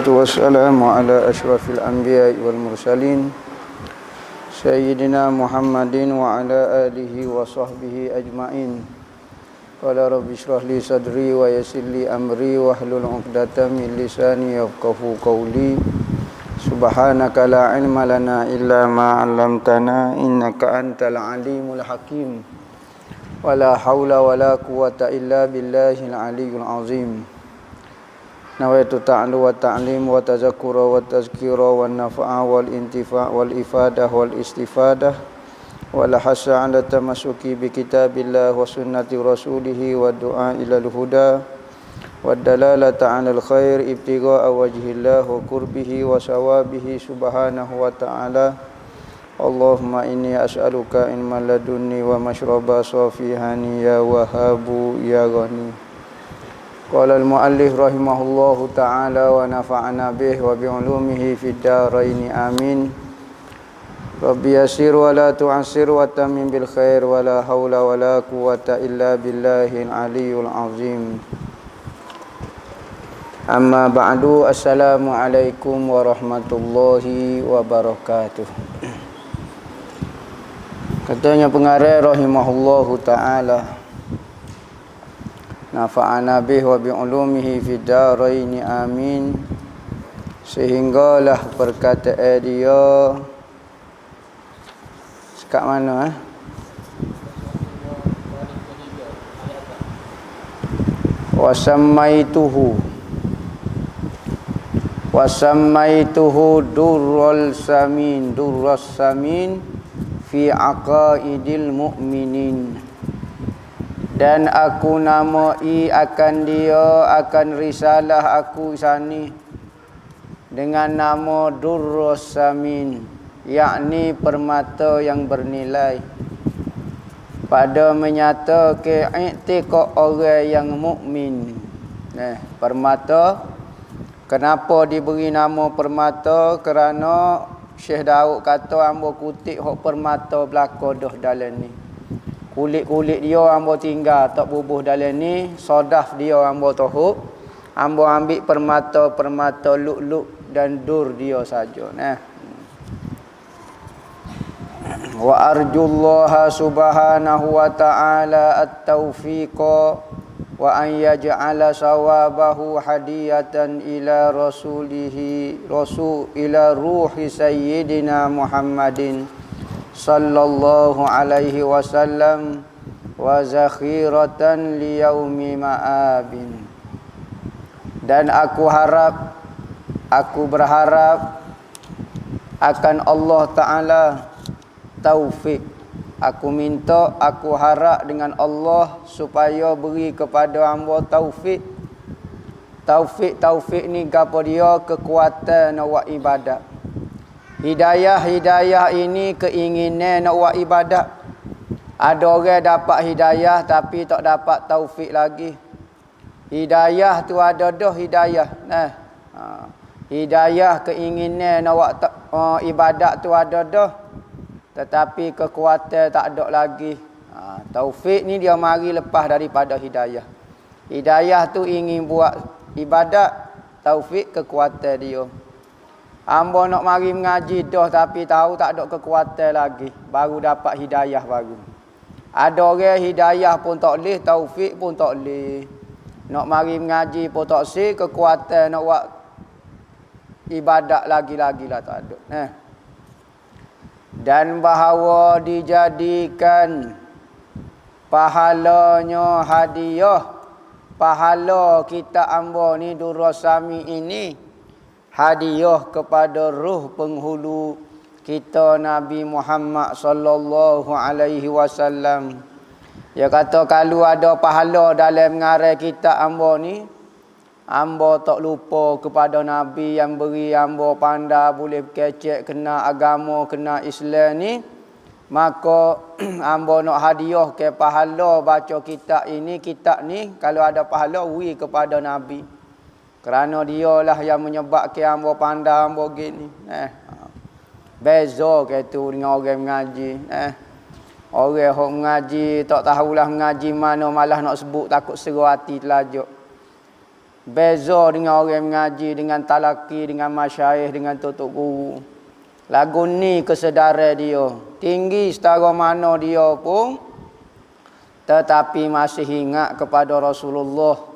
Wassalamu ala ashrafil anbiya'i wal mursalin Sayyidina Muhammadin wa ala alihi wa sahbihi ajma'in. Qala rabbi shrah li sadri wa yassir li amri wa hlul 'uqdatam min lisani yafqahu qawli. Subhanaka la ilma lana illa ma 'allamtana innaka antal alimul hakim. Wala haula wala quwwata illa billahil aliyyil azim. Nawaitu ta'lu wa ta'lim wa tazakkura wa tazkira wa nafa'a wal intifa' wal ifadah wal istifadah wal hasa 'ala tamassuki bi kitabillah wa sunnati rasulih wa du'a ilal huda wa dalalata 'alal khair ibtigha'a wajhillah wa qurbihi wa sawabihi subhanahu wa ta'ala. Allahumma inni as'aluka ilman ladunni wa mashraba safihani ya wahabu ya ghani. Qala al-muallif rahimahullahu ta'ala wa nafa'ana bih wa bi'ulumihi fid dharain amin. Rabbi yassir wa la tu'assir wa tamim bil khair wa la haula wa la quwwata illa billahil aliyyil azim. Amma ba'du, assalamu alaikum warahmatullahi wabarakatuh. Katanya pengarang rahimahullahu ta'ala, nafa'ana bih wa bi'ulumihi fid dharain amin. Sehinggalah perkataan dia sekat mana wasammaituhu durrul samin fi aqaidil mu'minin. Dan aku namai akan dia, akan risalah aku sani dengan nama Durrus Samin, yakni permata yang bernilai, pada menyatakan i'tiqad orang yang mukmin. Permata, kenapa diberi nama permata? Kerana Syekh Daud kata ambo kutip hok permata belaka dah dalam ni. Kulit-kulit dia ambo tinggal tak bubuh dalam ni, sodaf dia ambo tohuk. Ambo ambil permata-permata luk-luk dan dur dia saja. Wa arjullaha subhanahu wa ta'ala at-taufiqa wa an yaj'ala sawabahu hadiyatan ila ila ruhi sayyidina Muhammadin sallallahu alaihi wasallam wa zakhiratan liyaumi ma'abin. Dan aku berharap akan Allah Ta'ala taufik. Aku minta, aku harap dengan Allah supaya beri kepada hamba taufik. Taufik ni gapo dia? Kekuatan nak buat ibadat. Hidayah ini keinginan nak buat ibadat. Ada orang dapat hidayah tapi tak dapat taufik lagi. Hidayah tu ada dah hidayah. Hidayah keinginan nak buat ibadat tu ada dah, tetapi kekuatan tak ada lagi. Taufik ni dia mari lepas daripada hidayah. Hidayah tu ingin buat ibadat, taufik kekuatan dia. Hamba nak mari mengaji dah tapi tahu tak ada kekuatan lagi, baru dapat hidayah baru. Ada orang hidayah pun tak leh, taufik pun tak leh. Nak mari mengaji pun tak sih, kekuatan nak buat ibadat lagi-lagi lah tak ada. Dan bahawa dijadikan pahalanya hadiah, pahala kita hamba ni Durrus Samin ini hadiah kepada ruh penghulu kita Nabi Muhammad sallallahu alaihi wasallam. Dia kata kalau ada pahala dalam mengarang kita hamba ni, hamba tak lupa kepada Nabi yang beri hamba pandai boleh kecek kena agama, kena Islam ni, maka hamba nak hadiah ke pahala baca kitab ni kalau ada pahala beri kepada Nabi. Kerana dialah yang menyebabkan hamba pandai hamba gini. Beza ke tu dengan orang mengaji. Orang yang mengaji tak tahulah mengaji mana, malah nak sebut takut serah hati telajak. Beza dengan orang mengaji, dengan talaki, dengan masyayikh, dengan tutuk guru. Lagu ni kesedaran dia. Tinggi setara mana dia pun, tetapi masih ingat kepada Rasulullah.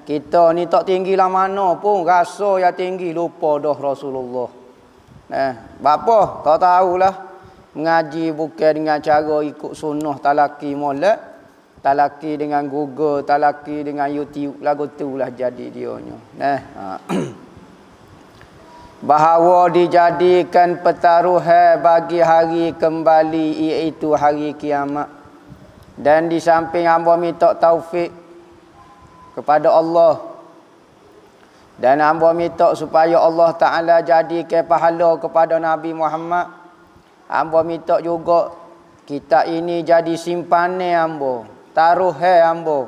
Kita ni tak tinggi lah mana pun, rasa yang tinggi lupa dah Rasulullah. Bapa tak tahulah. Mengaji bukan dengan cara ikut sunnah talaki molek. Talaki dengan Google, talaki dengan YouTube, lagu itulah jadi dionya. Bahawa dijadikan pertaruhan bagi hari kembali, iaitu hari kiamat. Dan di samping hamba minta taufik kepada Allah. Dan hamba minta supaya Allah Ta'ala jadikan pahala kepada Nabi Muhammad. Hamba minta juga kita ini jadi simpanan hamba. Taruh hamba.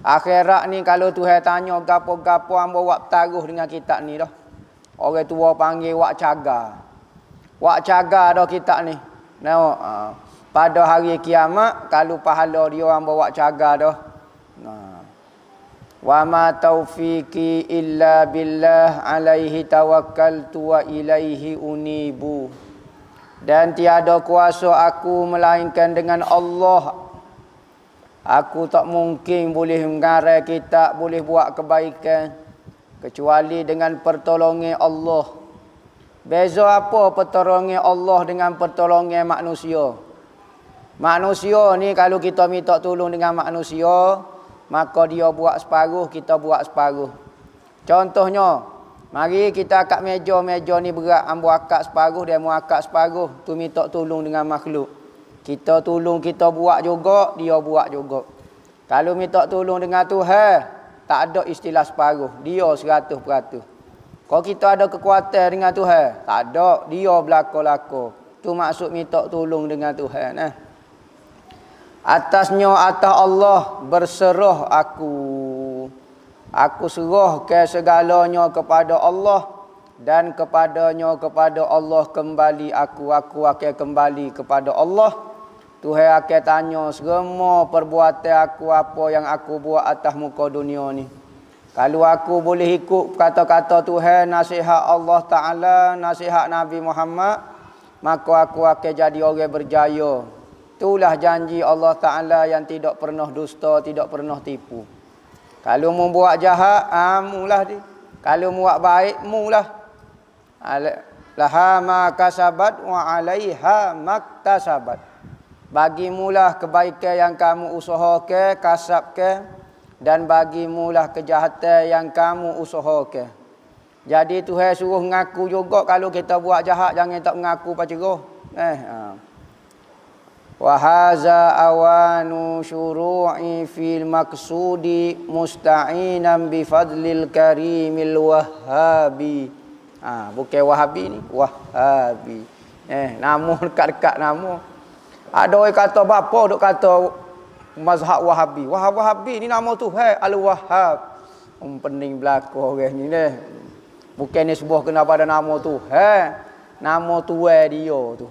Akhirat ni kalau Tuhan tanya gapo-gapo hamba buat taruh dengan kita ni dah. Orang tua panggil wak cagar. Wak cagar dah kita ni. Tengok. Pada hari kiamat kalau pahala dia hamba wak cagar dah. Wa ma taufiqi illa billah alaihi tawakkaltu wa ilaihi unibu. Dan tiada kuasa aku melainkan dengan Allah. Aku tak mungkin boleh mengarah kita, boleh buat kebaikan kecuali dengan pertolongan Allah. Beza apa pertolongan Allah dengan pertolongan manusia? Manusia ni kalau kita minta tolong dengan manusia, maka dia buat separuh, kita buat separuh. Contohnya, mari kita akak meja ni berat, ambo akak separuh, dia mau akak separuh, tu minta tolong dengan makhluk. Kita tolong, kita buat juga, dia buat juga. Kalau minta tolong dengan Tuhan, tak ada istilah separuh. Dia 100%. Kalau kita ada kekuatan dengan Tuhan, tak ada. Dia belaka-laka. Itu maksud minta tolong dengan Tuhan. Atasnya, atas Allah berserah aku. Aku serah ke segalanya kepada Allah. Dan kepadanya, kepada Allah kembali aku. Aku akan kembali kepada Allah. Tuhan akan tanya semua perbuatan aku, apa yang aku buat atas muka dunia ni. Kalau aku boleh ikut kata-kata Tuhan, nasihat Allah Ta'ala, nasihat Nabi Muhammad, maka aku akan jadi orang berjaya. Itulah janji Allah Ta'ala yang tidak pernah dusta, tidak pernah tipu. Kalau mau buat jahat, mulah di. Kalau mau buat baik, mulah. Laha ma kasabat wa alaiha maktasabat. Bagimulah kebaikan yang kamu usahakan, kasabkan, dan bagimulah kejahatan yang kamu usahakan. Jadi Tuhan suruh mengaku juga kalau kita buat jahat, jangan tak mengaku pacerah. Wa haza awanu syuru'i fil maqsudi musta'inan bi fadlil karimil wahhabi. Bukan wahabi ni, wahhabi. Nama dekat-dekat nama. Ada orang kata bapa duk kata mazhab Wahabi. Wahabi ni nama Tuhan Al-Wahhab. Pening belaka orang ni deh. Bukan nisbah kena pada nama Tuhan. Nama Tuhan dia tu.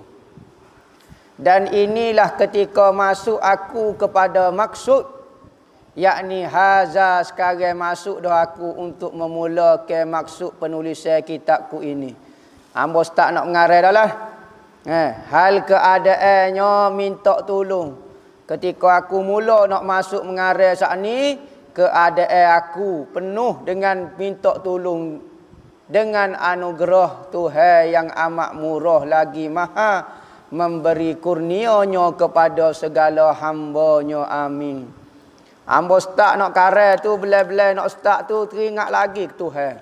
Dan inilah ketika masuk aku kepada maksud, yakni haza, sekarang masuk dah aku untuk memulakan maksud penulisan kitabku ini. Hamba tak nak mengarang dah lah. Hal keadaannya minta tolong. Ketika aku mula nak masuk mengarang saat ni, keadaan aku penuh dengan minta tolong dengan anugerah Tuhan yang amat murah lagi maha memberi kurnianya kepada segala hamba-Nya. Amin. Hamba start nak karang tu, belai-belai nak start tu, teringat lagi ke Tuhan.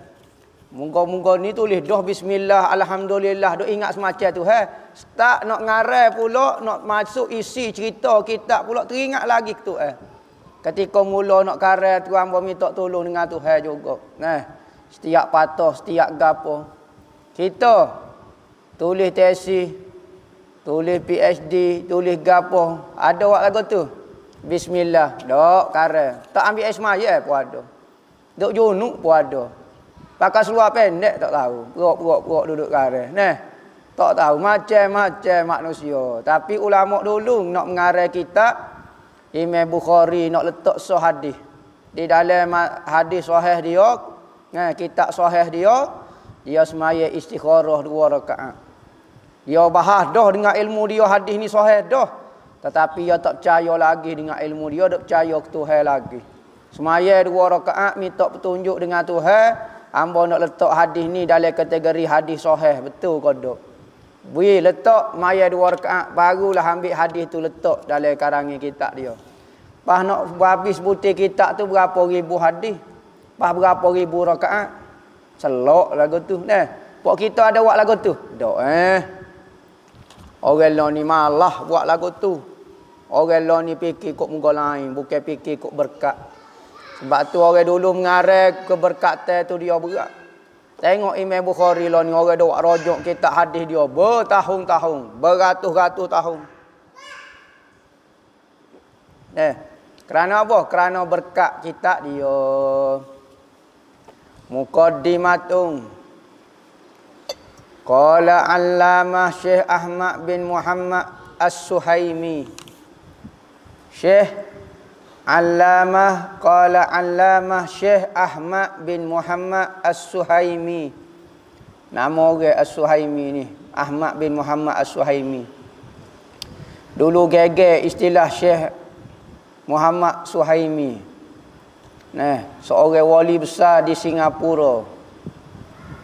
Moga-moga ni tulis dah bismillah, alhamdulillah, duk ingat semacam tu. Start nak ngarang pula, nak masuk isi cerita kitab pula, teringat lagi ke Tuhan. Ketika mula nak karang tu, hamba minta tolong dengan Tuhan juga. Setiap patah, setiap gapo. Kita tulis tesis, tulis PhD, tulis gapo, ada wak lagu tu. Bismillah, dok karang. Tak ambil air semaya pun ada. Duk junuk pun ada. Pakai seluar pendek tak tahu. Berok duduk karang. Tak tahu macam-macam manusia. Tapi ulama dulu nak mengarang kitab, Imam Bukhari nak letak sah hadis. di dalam hadis sahih dia, kitab sahih dia semaya istikharah 2 rakaat. Dia bahas dah dengan ilmu dia hadis ni sahih dah. Tetapi dia tak percaya lagi dengan ilmu dia, tak percaya ke Tuhan lagi. Semaya 2 rakaat minta petunjuk dengan Tuhan, hamba nak letak hadis ni dalam kategori hadis sahih, betul ke tak? Bui letak maya 2 rakaat, barulah ambil hadis tu letak dalam karangan kitab dia. Pas nak habis butir kitab tu berapa ribu hadis. Pas berapa ribu rakaat. Selok lagu tu. Pok kita ada buat lagu tu? Tak Orang lain ni malah buat lagu tu. Orang lain ni fikir kok muka lain, bukan fikir kok berkat. Sebab tu orang dulu mengarang keberkatan tu dia berat. Tengok Imam Bukhari lah ni, orang dah buat rojok kitab hadis dia bertahun-tahun, beratus-ratus tahun. Kerana apa? Kerana berkat kitab dia. Muqaddimatun. Qala Allamah Syekh Ahmad bin Muhammad As-Suhaimi. Syekh Allamah qala Allamah Syekh Ahmad bin Muhammad As-Suhaimi. Nama orang As-Suhaimi ni, Ahmad bin Muhammad As-Suhaimi. Dulu geger istilah Syekh Muhammad Suhaimi. Seorang wali besar di Singapura.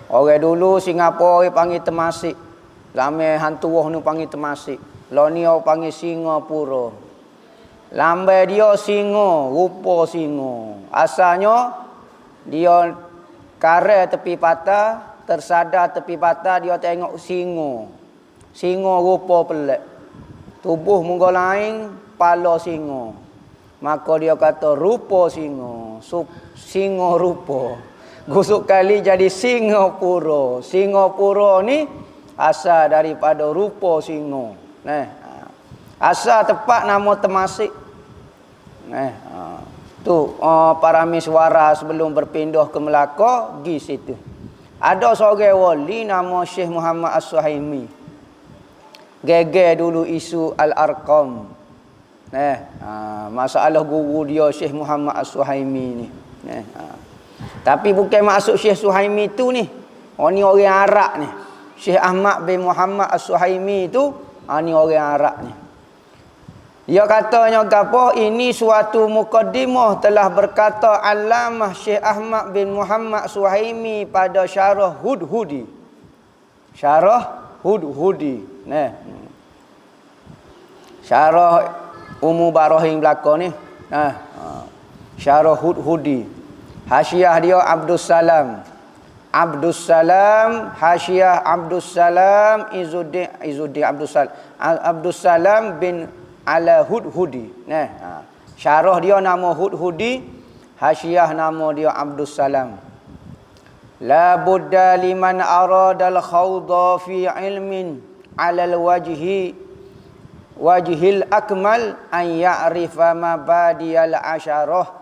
Orang dulu Singapura orang panggil Temasek. Lama hantuah ni panggil Temasek. Lah ni orang panggil Singapura. Lambai dia singa, rupa singa. Asalnya dia kare tepi patah, tersadar tepi patah, dia tengok singa. Singa rupa pelik. Tubuh muka lain, kepala singa. Maka dia kata rupa singa, singa rupa. Gusuk kali jadi Singapura. Singapura ni asal daripada rupa singa. Asal tepat nama Temasek. Tu para miswara sebelum berpindah ke Melaka pergi situ. Ada seorang wali nama Syekh Muhammad As-Suhaimi. Geger dulu isu Al-Arqam. Masalah guru dia Syekh Muhammad As-Suhaimi ni. Tapi bukan maksud Syekh Suhaimi tu ni. Ni orang Arab ni. Syekh Ahmad bin Muhammad As-Suhaimi tu ni orang Arab ni. Dia katanya apa? Ini suatu muqaddimah telah berkata Allamah Syekh Ahmad bin Muhammad Suhaimi pada Syarah Hudhudi. Syarah Hudhudi. Syarah Ummu Barahim belakang ni. Syarah Hudhudi. Hasyiah dia Abdus Salam. Abdus Salam, hasyiah Abdus Salam Izuddin Abdus Salam. Abdus Salam bin ala Hudhudi. Syarah dia nama Hudhudi, hasyiah nama dia Abdus Salam. La budda liman arada al-khawda fi ilmin ala wajhil akmal an ya'rifa mabadiyal asyarah.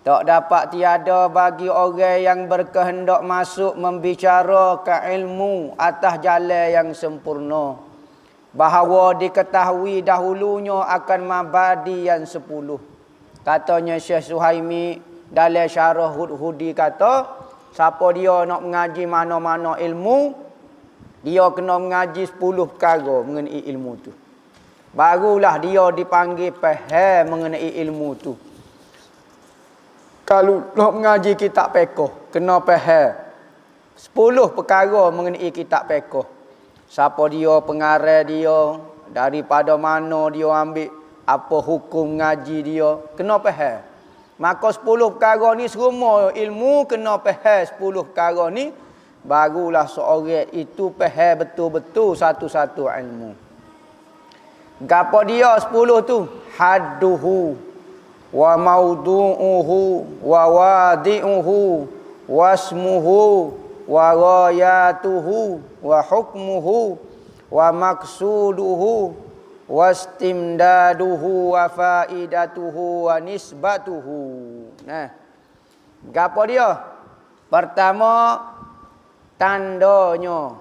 Tak dapat tiada bagi orang yang berkehendak masuk membicara ke ilmu atas jalan yang sempurna, bahawa diketahui dahulunya akan mabadi yang 10. Katanya Syekh Suhaimi dalam Syarah Hudhudi kata, siapa dia nak mengaji mana-mana ilmu, dia kena mengaji 10 perkara mengenai ilmu tu. Barulah dia dipanggil faham mengenai ilmu tu. Kalau nak mengaji kitab fiqh, kena faham 10 perkara mengenai kitab fiqh. Siapa dia, pengarang dia, daripada mana dia ambil, apa hukum ngaji dia, kena faham. Maka 10 perkara ni semua ilmu kena faham 10 perkara ni, barulah seorang itu faham betul-betul satu-satu ilmu. Gapo dia 10 tu? Hadduhu wa maudu'uhu wa wadi'uhu wasmuhu wa ghayatuhu wa hukmuhu wa maqsuduhu wastimdaduhu wa faidatuhu wa nisbatuhu. Gapo dia? Pertama, tandanya,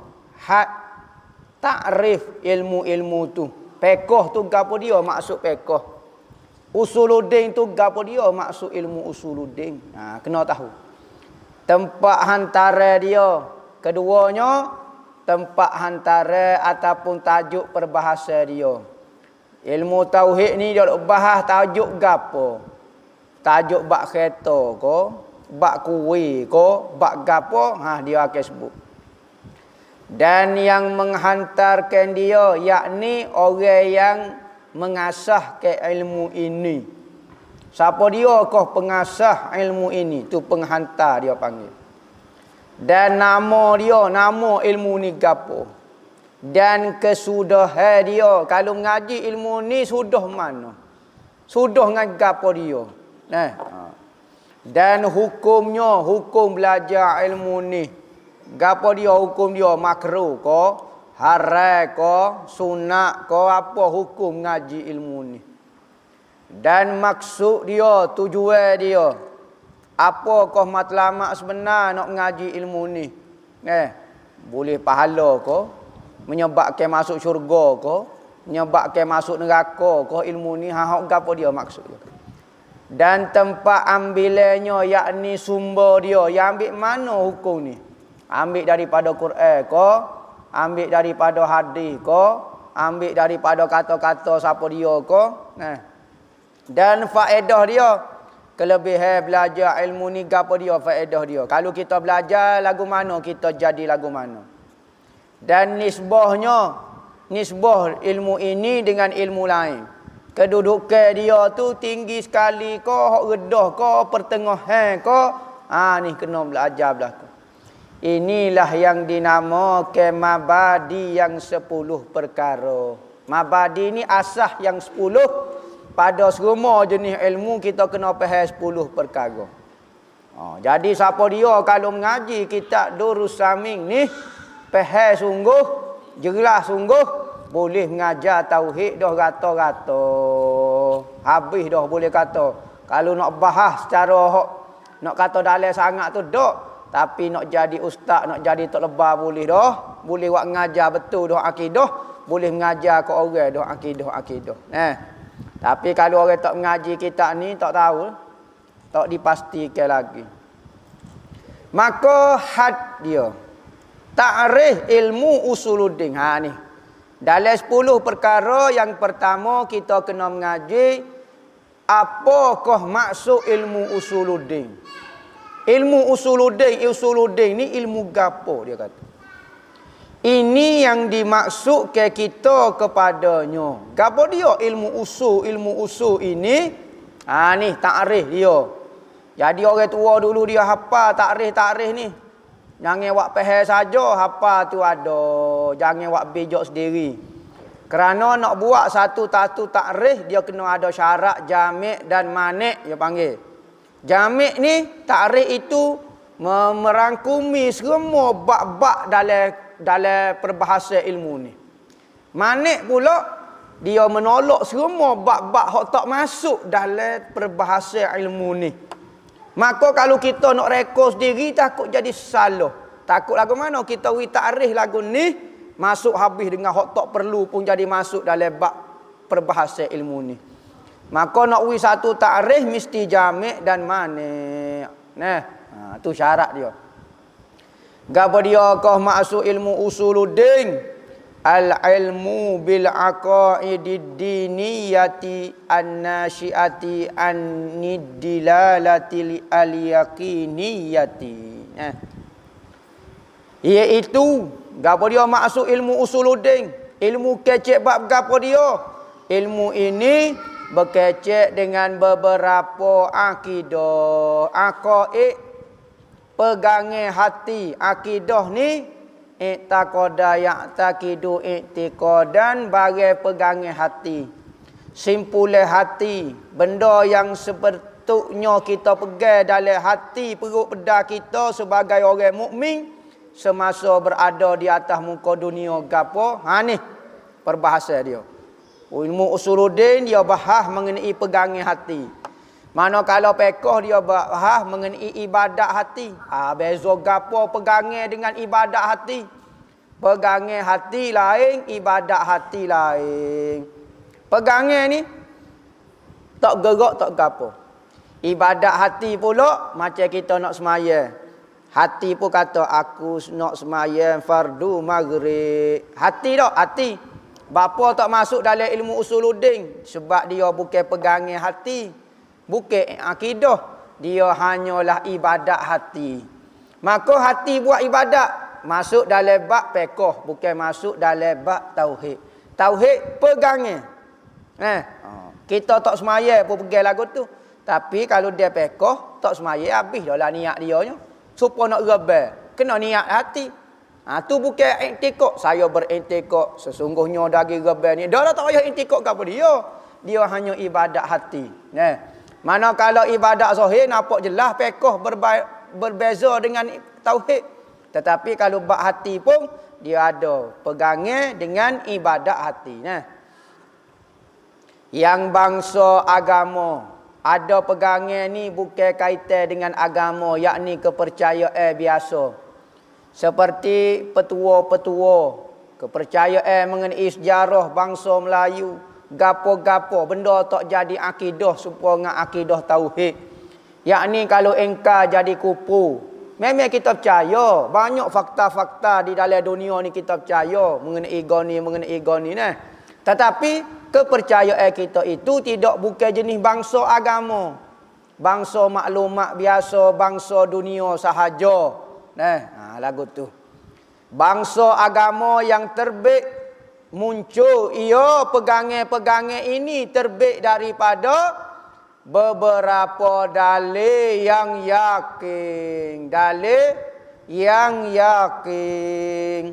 takrif ilmu-ilmu tu. Fiqh tu gapo dia maksud fiqh? Usuluddin tu gapo dia maksud ilmu usuluddin. Kena tahu. Tempat hantara dia. Keduanya tempat hantara ataupun tajuk perbahasa dia. Ilmu tauhid ni dia bahas tajuk gapo? Tajuk bab kereta ke, bab kuih ke, bab gapo, dia akan sebut. Dan yang menghantarkan dia yakni orang yang mengasah ke ilmu ini. Siapa dia kah pengasah ilmu ini? Tu penghantar dia panggil. Dan nama dia, nama ilmu ni gapo? Dan kesudahan dia. Kalau mengaji ilmu ni sudah mana? Sudah dengan gapo dia? Dan hukumnya, hukum belajar ilmu ni. Gapo dia hukum dia? Makruh ke? Haram ke? Sunat ke? Apa hukum ngaji ilmu ni? Dan maksud dia, tujuan dia. Apakah matlamat sebenar nak mengaji ilmu ni? Boleh pahala ke? Menyebabkan masuk syurga ke? Menyebabkan masuk neraka ke? Ilmu ni, gapo dia maksud dia? Dan tempat ambilannya, yakni sumber dia. Yang ambil mana hukum ni? Ambil daripada Quran ke? Ambil daripada hadis ke? Ambil daripada kata-kata siapa dia ke? Dan faedah dia, kelebihan belajar ilmu ni gapo dia faedah dia? Kalau kita belajar lagu mana, kita jadi lagu mana? Dan nisbahnya, nisbah ilmu ini dengan ilmu lain. Kedudukan dia tu tinggi sekali ke, hak rendah ke, pertengahan ke? Ni kena belajar belaka. Inilah yang dinamakan mabadi yang 10 perkara. Mabadi ni asas yang 10. Pada semua jenis ilmu kita kena faham 10 perkara. Jadi siapa dia kalau mengaji kitab Durus Samin ni, faham sungguh, jelas sungguh, boleh mengajar tauhid dah rata-rata. Habis dah boleh kata. Kalau nak bahas secara nak kata dalam sangat tu dak. Tapi nak jadi ustaz, nak jadi tok lebah boleh dah. Boleh buat mengajar betul dah akidah. Boleh mengajar ke orang dah akidah. Tapi kalau orang tak mengaji kitab ni, tak tahu. Tak dipastikan lagi. Maka had dia. Ta'rif ilmu usuluddin. Ni. Dalam 10 perkara, yang pertama kita kena mengaji apakah maksud ilmu usuluddin. Ilmu usuluddin ni ilmu gapo dia kata. Ini yang dimaksud ke kita kepadanya. Gapo dia ilmu usul ini? Ni takrif dia. Jadi orang tua dulu dia hafal takrif ni. Jangan buat faham saja, hafal tu ada. Jangan buat bijak sendiri. Kerana nak buat satu takrif dia kena ada syarat jami' dan mani' dia panggil. Jami' ni takrif itu merangkumi semua bab-bab dalam peribahasa ilmu ni. Mani' pula dia menolak semua bab-bab hak tak masuk dalam peribahasa ilmu ni. Maka kalau kita nak rekod sendiri takut jadi salah. Takut lagu mana kita takrif lagu ni masuk habis dengan hak tak perlu pun jadi masuk dalam bab peribahasa ilmu ni. Maka nak satu takrif mesti jami' dan mani'. Tu syarat dia. Gapo dia kah maksud ilmu usuluddin? Al-ilmu bil aqaidid diniyati an-nasyiati an-dilalati al-yaqiniyati. Iaitu gapo dia maksud ilmu usuluddin? Ilmu kecek bab gapo dia? Ilmu ini berkecek dengan beberapa akidah, aqaid, pegangan hati. Akidah ni i'taqada ya'taqidu i'tiqadan, bagai pegangan hati, simpulan hati, benda yang sepatutnya kita pegang dalam hati perut bedah kita sebagai orang mukmin semasa berada di atas muka dunia gapo. Ni perbahasa dia. Ilmu usuluddin dia bahas mengenai pegangan hati. Manakala fiqh dia bahas mengenai ibadat hati. Beza gapo pegangan dengan ibadat hati? Pegangan hati lain, ibadat hati lain. Pegangan ni Tak gerak, tak gapo. Ibadat hati pula macam kita nak semaya. Hati pun kata aku nak semaya fardu maghrib. Hati tak? Hati. Bapa tak masuk dalam ilmu usuluddin sebab dia bukan pegangan hati. Bukan akidah. Dia hanyalah ibadat hati. Maka hati buat ibadat masuk dalam bab fiqh, bukan masuk dalam bab tauhid. Tauhid pegangan. Kita tak semaya pun pegang lagu tu. Tapi kalau dia fiqh, tak semaya habis dah lah niat dia nya. Supaya nak rebel, kena niat hati. Tu bukan intikok. Saya berintikok sesungguhnya daging rebel ni. Dah tak payah intikok kepada dia. Dia hanya ibadat hati. Mana kalau ibadat zahir nampak jelas fiqh berbeza dengan tauhid. Tetapi kalau bab hati pun dia ada pegangan dengan ibadat hati. Yang bangsa agama ada pegangan ni bukan kaitan dengan agama, yakni kepercayaan biasa. Seperti petua-petua, kepercayaan mengenai sejarah bangsa Melayu, gapo-gapo benda tak jadi akidah supaya dengan akidah tauhid. Yakni kalau engkau jadi kupu, memang kita percaya banyak fakta-fakta di dalam dunia ni kita percaya mengenai goni nah. Tetapi kepercayaan kita itu tidak bukan jenis bangsa agama. Bangsa maklumat biasa, bangsa dunia sahaja. Lagu tu. Bangsa agama yang terbit muncul, ia pegangan-pegangan ini terbit daripada beberapa dalil yang yakin. Dalil yang yakin.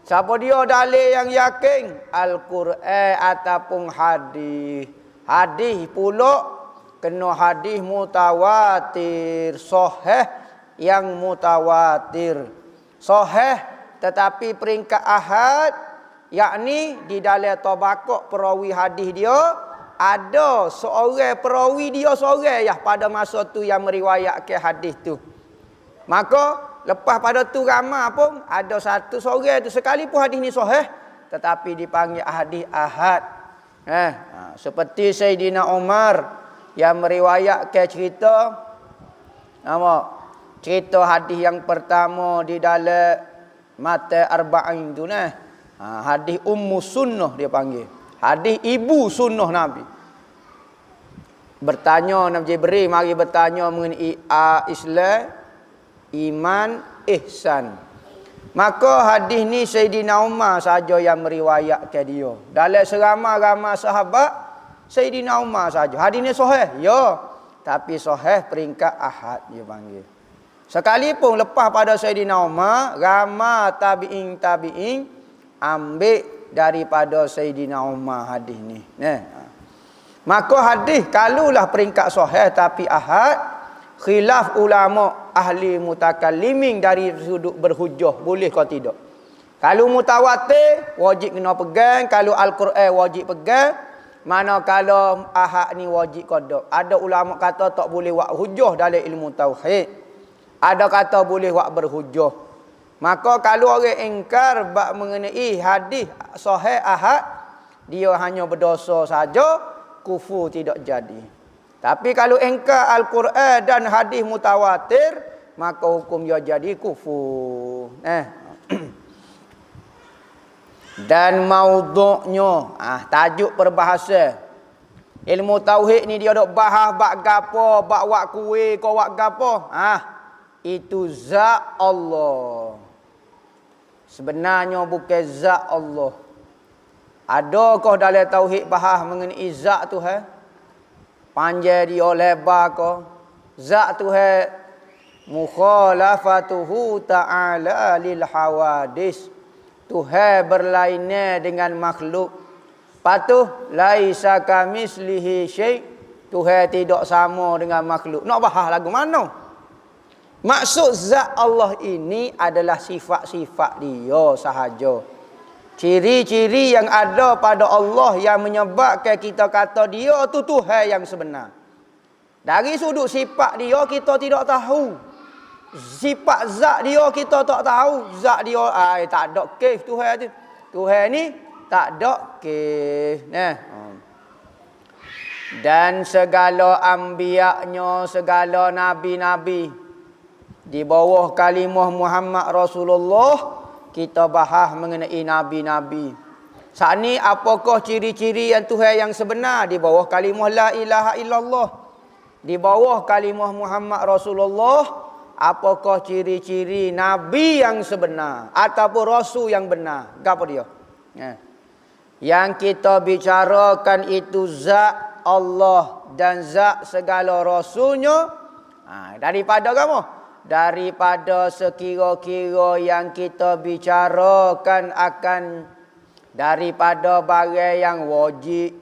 Siapa dia dalil yang yakin? Al-Quran ataupun hadis. Hadis pula kena hadis mutawatir, sahih yang mutawatir. Sahih tetapi peringkat ahad, yakni di dalam tabaqah perawi hadis dia ada seorang perawi dia seorang pada masa tu yang meriwayatkan hadis tu. Maka lepas pada tu ramai pun ada satu seorang tu sekalipun hadis ni sahih tetapi dipanggil hadis ahad. Seperti Sayyidina Umar yang meriwayatkan cerita hadis yang pertama di dalam Mata Arba'in tu hadis Ummu Sunnah dia panggil. Hadis ibu sunnah Nabi. Bertanya Nabi Jibril mari bertanya mengenai Islam, iman, ihsan. Maka hadis ni Sayyidina Umar saja yang meriwayatkan dia. Dalam seramai-ramai sahabat, Sayyidina Umar saja. Hadis ni sahih? Ya. Tapi sahih peringkat ahad dia panggil. Sekalipun lepas pada Sayyidina Umar, ramai tabi'in ambil daripada Sayyidina Umar hadis ni. Maka hadis kalulah peringkat sahih tapi ahad, khilaf ulama ahli mutakallimin dari sudut berhujah boleh ke tidak. Kalau mutawatir wajib kena pegang, kalau Al-Quran wajib pegang, mana kalau ahad ni wajib qada. Ada ulama kata tak boleh buat hujah dalam ilmu tauhid. Ada kata boleh buat berhujah. Maka kalau orang ingkar bab mengenai hadis sahih ahad, dia hanya berdosa saja, kufur tidak jadi. Tapi kalau ingkar Al-Quran dan hadis mutawatir, maka hukum dia jadi kufur. Dan maudhu'nya, tajuk perbahasa. Ilmu tauhid ni dia dok bahas bab gapo, bab wak kuih ko wak gapo. Itu zat Allah. Sebenarnya bukan zat Allah. Adakah dalam tauhid bahas mengenai zat Tuhan? Panjang dia lebar ke? Zat Tuhan mukhalafatuhu ta'ala lil hawadis. Tuhan berlainan dengan makhluk. Patuh laisa kamislihi syai'. Tuhan tidak sama dengan makhluk. Nak bahas lagu mana? Maksud zat Allah ini adalah sifat-sifat dia sahaja. Ciri-ciri yang ada pada Allah yang menyebabkan kita kata dia tu Tuhan yang sebenar. Dari sudut sifat dia kita tidak tahu. Sifat zat dia kita tak tahu. Zat dia tak ada kef Tuhan tu. Tuhan ni tak ada kef. Dan segala anbiya-nya, segala nabi-nabi di bawah kalimah Muhammad Rasulullah, kita bahas mengenai nabi-nabi. Saat ni apakah ciri-ciri yang Tuhan yang sebenar di bawah kalimah la ilaha illallah? Di bawah kalimah Muhammad Rasulullah, apakah ciri-ciri nabi yang sebenar ataupun rasul yang benar? Apa dia? Yang kita bicarakan itu zat Allah dan zat segala rasulnya. Daripada kamu? Daripada sekira-kira yang kita bicarakan akan daripada barang yang wajib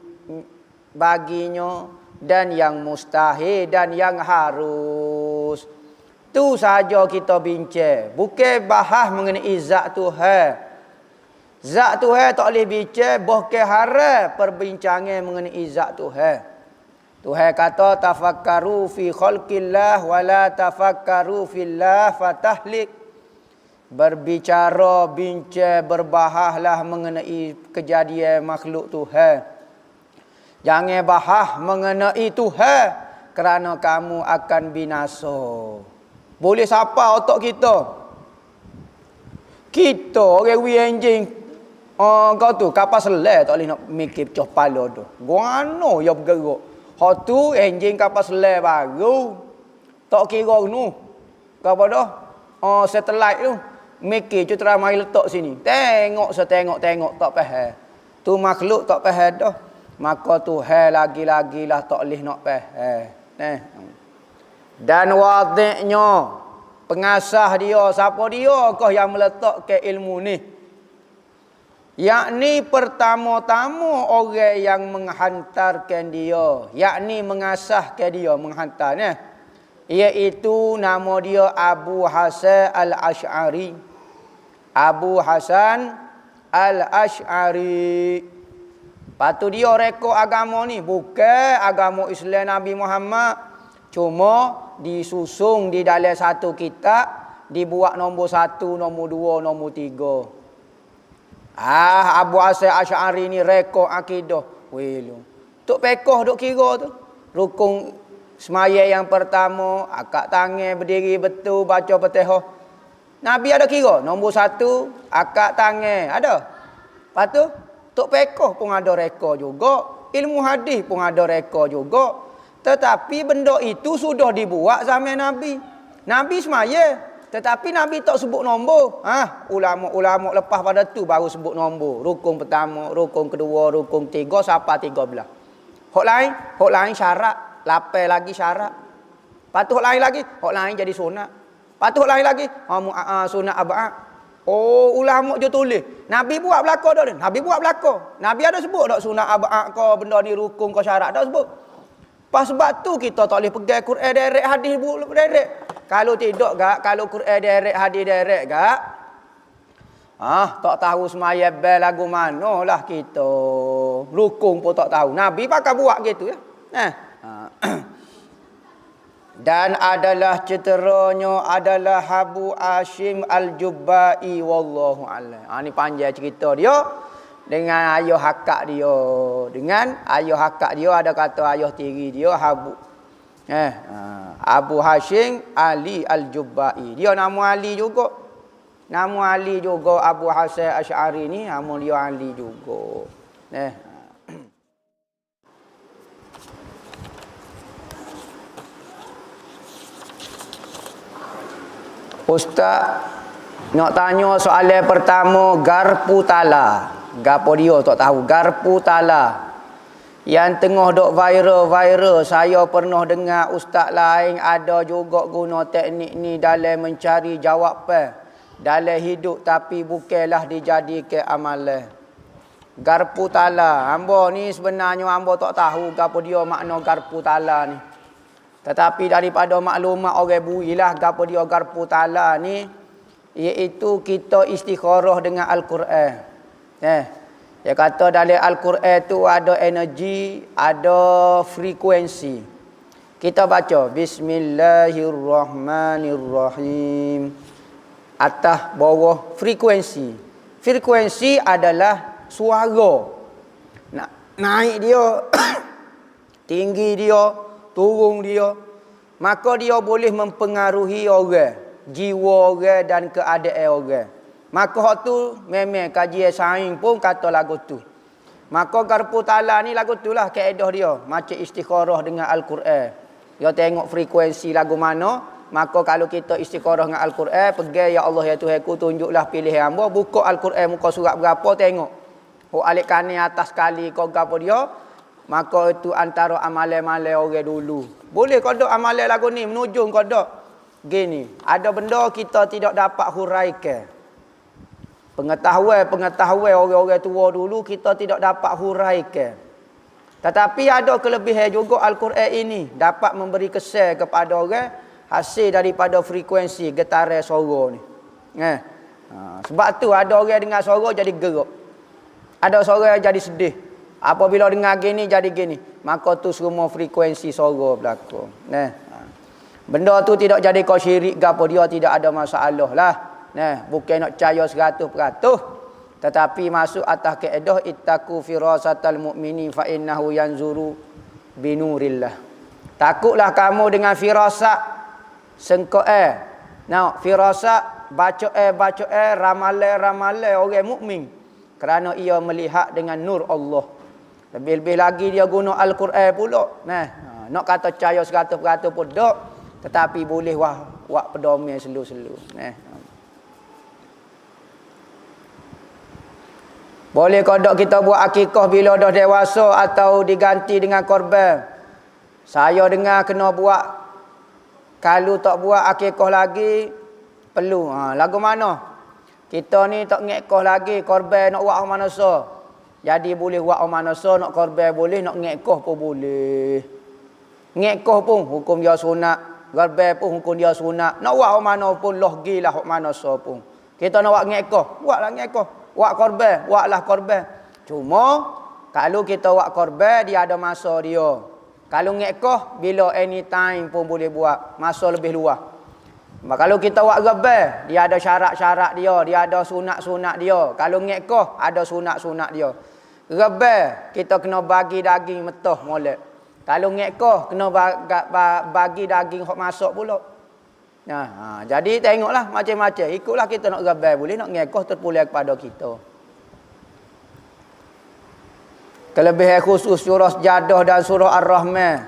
baginya dan yang mustahil dan yang harus. Tu saja kita bincang. Bukan bahas mengenai zat Tuhan. Zat Tuhan tak boleh bincang, bukan haram perbincangan mengenai zat Tuhan. Tuhan kata tafakkaru fi khalqillah wala tafakkaru fillah fatahlik. Berbicara, bincang, berbahaslah mengenai kejadian makhluk Tuhan. Jangan bahas mengenai Tuhan kerana kamu akan binasa. Boleh siapa otak kita? Kita orang we enjing. Kau tu kapal selam tak boleh nak mikir pecah kepala tu. Guano yang bergerak. Hak tu enjing kapal selam baru. Tak kira nu. Kau apa dah? Satelit tu. Mikir cutera mai letak sini. Tengok setengok-tengok tak faham. Tu makhluk tak faham dah. Maka Tuhan lagi-lagilah tak boleh nak faham. Dan wadiknya pengasah dia, siapa dia kah yang meletakkan ilmu ni? Yakni pertama-tama orang yang menghantarkan dia, yakni mengasahkan dia, menghantarnya, iaitu nama dia Abu Hasan Al-Asy'ari. Abu Hasan Al-Asy'ari. Patu dia rekod agama ni bukan agama Islam Nabi Muhammad, cuma disusung di dalam satu kitab, dibuat nombor 1, nombor 2, nombor 3. Abu Hasan Asy'ari ni rekod akidah. Welu. Tok pekoh duk kira tu. Rukun semaya yang pertama, akad tangan berdiri betul, baca Fatihah. Nabi ada kira. Nombor 1, akad tangan. Ada. Lepas tu, Tok pekoh pun ada rekod juga. Ilmu hadis pun ada rekod juga. Tetapi benda itu sudah dibuat zaman Nabi. Nabi semaya. Tetapi Nabi tak sebut nombor. Ulama-ulama lepas pada tu baru sebut nombor. Rukun pertama, rukun kedua, rukun 3 sampai 13. Hak lain syarat. Lapar lagi syarat. Lepas tu hak lain lagi. Hak lain jadi sunat. Lepas tu hak lain lagi. Sunat ab'ad. Ulama je tulis. Nabi buat belaka dah. Nabi buat belaka. Nabi ada sebut tak sunat ab'ad ke benda ni rukun ke syarat. Tak sebut. Pas sebab tu kita tak boleh pegang Quran direct, hadis direct. Kalau tidak gak, kalau Quran direct, hadis direct gak, tak tahu semaya bel lagu mana lah kita. Rukun pun tak tahu. Nabi pakai buat gitu ya. Dan adalah ceteranya adalah Abu Hashim Al-Jubba'i wallahu a'lam. Ni panjang cerita dia dengan ayah hakak dia. Dengan ayah hakak dia ada kata ayah tiri dia Abu Hashim Ali Al-Jubba'i. Dia nama Ali juga. Nama Ali juga Abu Hasan Asy'ari ni, nama dia Ali juga. Ustaz nak tanya soalan pertama, garpu tala. Gapo dia tak tahu. Garpu tala yang tengah dok viral. Saya pernah dengar ustaz lain ada juga guna teknik ni dalam mencari jawapan dalam hidup, tapi bukanlah dijadikan amalan. Garpu tala. Hamba ni sebenarnya hamba tak tahu gapo dia makna garpu tala ni. Tetapi daripada maklumat orang builah gapo dia garpu tala ni, iaitu kita istikharah dengan Al-Quran. Dia kata dalam Al-Quran tu ada energi, ada frekuensi. Kita baca Bismillahirrahmanirrahim. Atas bawah frekuensi. Frekuensi adalah suara. Naik dia tinggi dia, turun dia, maka dia boleh mempengaruhi orang, jiwa orang dan keadaan orang. Maka hak tu memang kajian sains pun kata lagu tu. Maka Garpu Ta'ala ni lagu tu lah kaedah dia. Macam istikharah dengan Al-Quran. Dia tengok frekuensi lagu mana. Maka kalau kita istikharah dengan Al-Quran, pergi ya Allah ya Tuhanku tunjuklah pilihan hamba. Buka Al-Quran muka surat berapa tengok. Huk alik kanan atas sekali kau gapo dia. Maka itu antara amalan-amalan orang dulu. Boleh kau dok amalan lagu ni menuju kau dok. Gini, ada benda kita tidak dapat huraikan. Pengetahuan orang-orang tua dulu kita tidak dapat huraikan. Tetapi ada kelebihan juga Al-Quran ini dapat memberi kesan kepada orang hasil daripada frekuensi getaran suara ni. Sebab tu ada orang dengar suara jadi gerak. Ada suara jadi sedih. Apabila dengar gini jadi gini. Maka tu semua frekuensi suara berlaku. Benda tu tidak jadi kau syirik ke apa dia tidak ada masalah lah. Bukan nak percaya 100%. Tetapi masuk atas kaedah ittaqu firasatal mu'mini fa innahu yanzuru binurillah. Takutlah kamu dengan firasat sengkoe. Firasat baca ramalan orang mukmin kerana ia melihat dengan nur Allah. Lebih-lebih lagi dia guna Al-Quran pula. Nak kata percaya 100% pun tak. Tetapi boleh wak pedoman selu-selu. Boleh kodok kita buat akikah bila dah dewasa atau diganti dengan korban. Saya dengar kena buat. Kalau tak buat akikah lagi, perlu. Lagu mana? Kita ni tak ngekah lagi, korban nak buat manasa. Jadi boleh buat manasa, nak korban boleh, nak ngekah pun boleh. Ngekah pun hukum dia sunat. Korban pun hukum dia sunat. Nak buat mana pun, loh gilah manasa pun. Kita nak buat ngekah, buatlah ngekah. Wak korban, waklah korban. Cuma kalau kita wak korban dia ada masa dia. Kalau ngekah bila anytime pun boleh buat, masa lebih luas. Kalau kita wak korban dia ada syarat-syarat dia, dia ada sunat-sunat dia. Kalau ngekah ada sunat-sunat dia. Korban kita kena bagi daging metah molek. Kalau ngekah kena bagi daging hok masak pula. Jadi tengoklah macam-macam. Ikutlah kita nak gabai boleh, nak ngekah terpulang kepada kita. Kelebihan khusus surah Sejadah dan surah Ar-Rahman.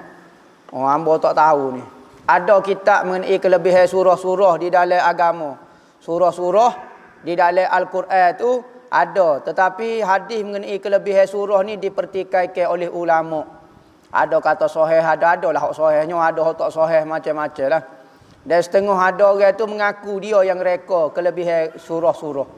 Hamba tak tahu ni. Ada kitab mengenai kelebihan surah-surah di dalam agama. Surah-surah di dalam Al-Quran tu ada. Tetapi hadis mengenai kelebihan surah ni dipertikaikan oleh ulama. Ada kata sahih, ada lah hak sahihnya, ada hak tak sahih macam-macam lah. Dan setengah ada orang tu mengaku dia yang reka kelebihan surah-surah.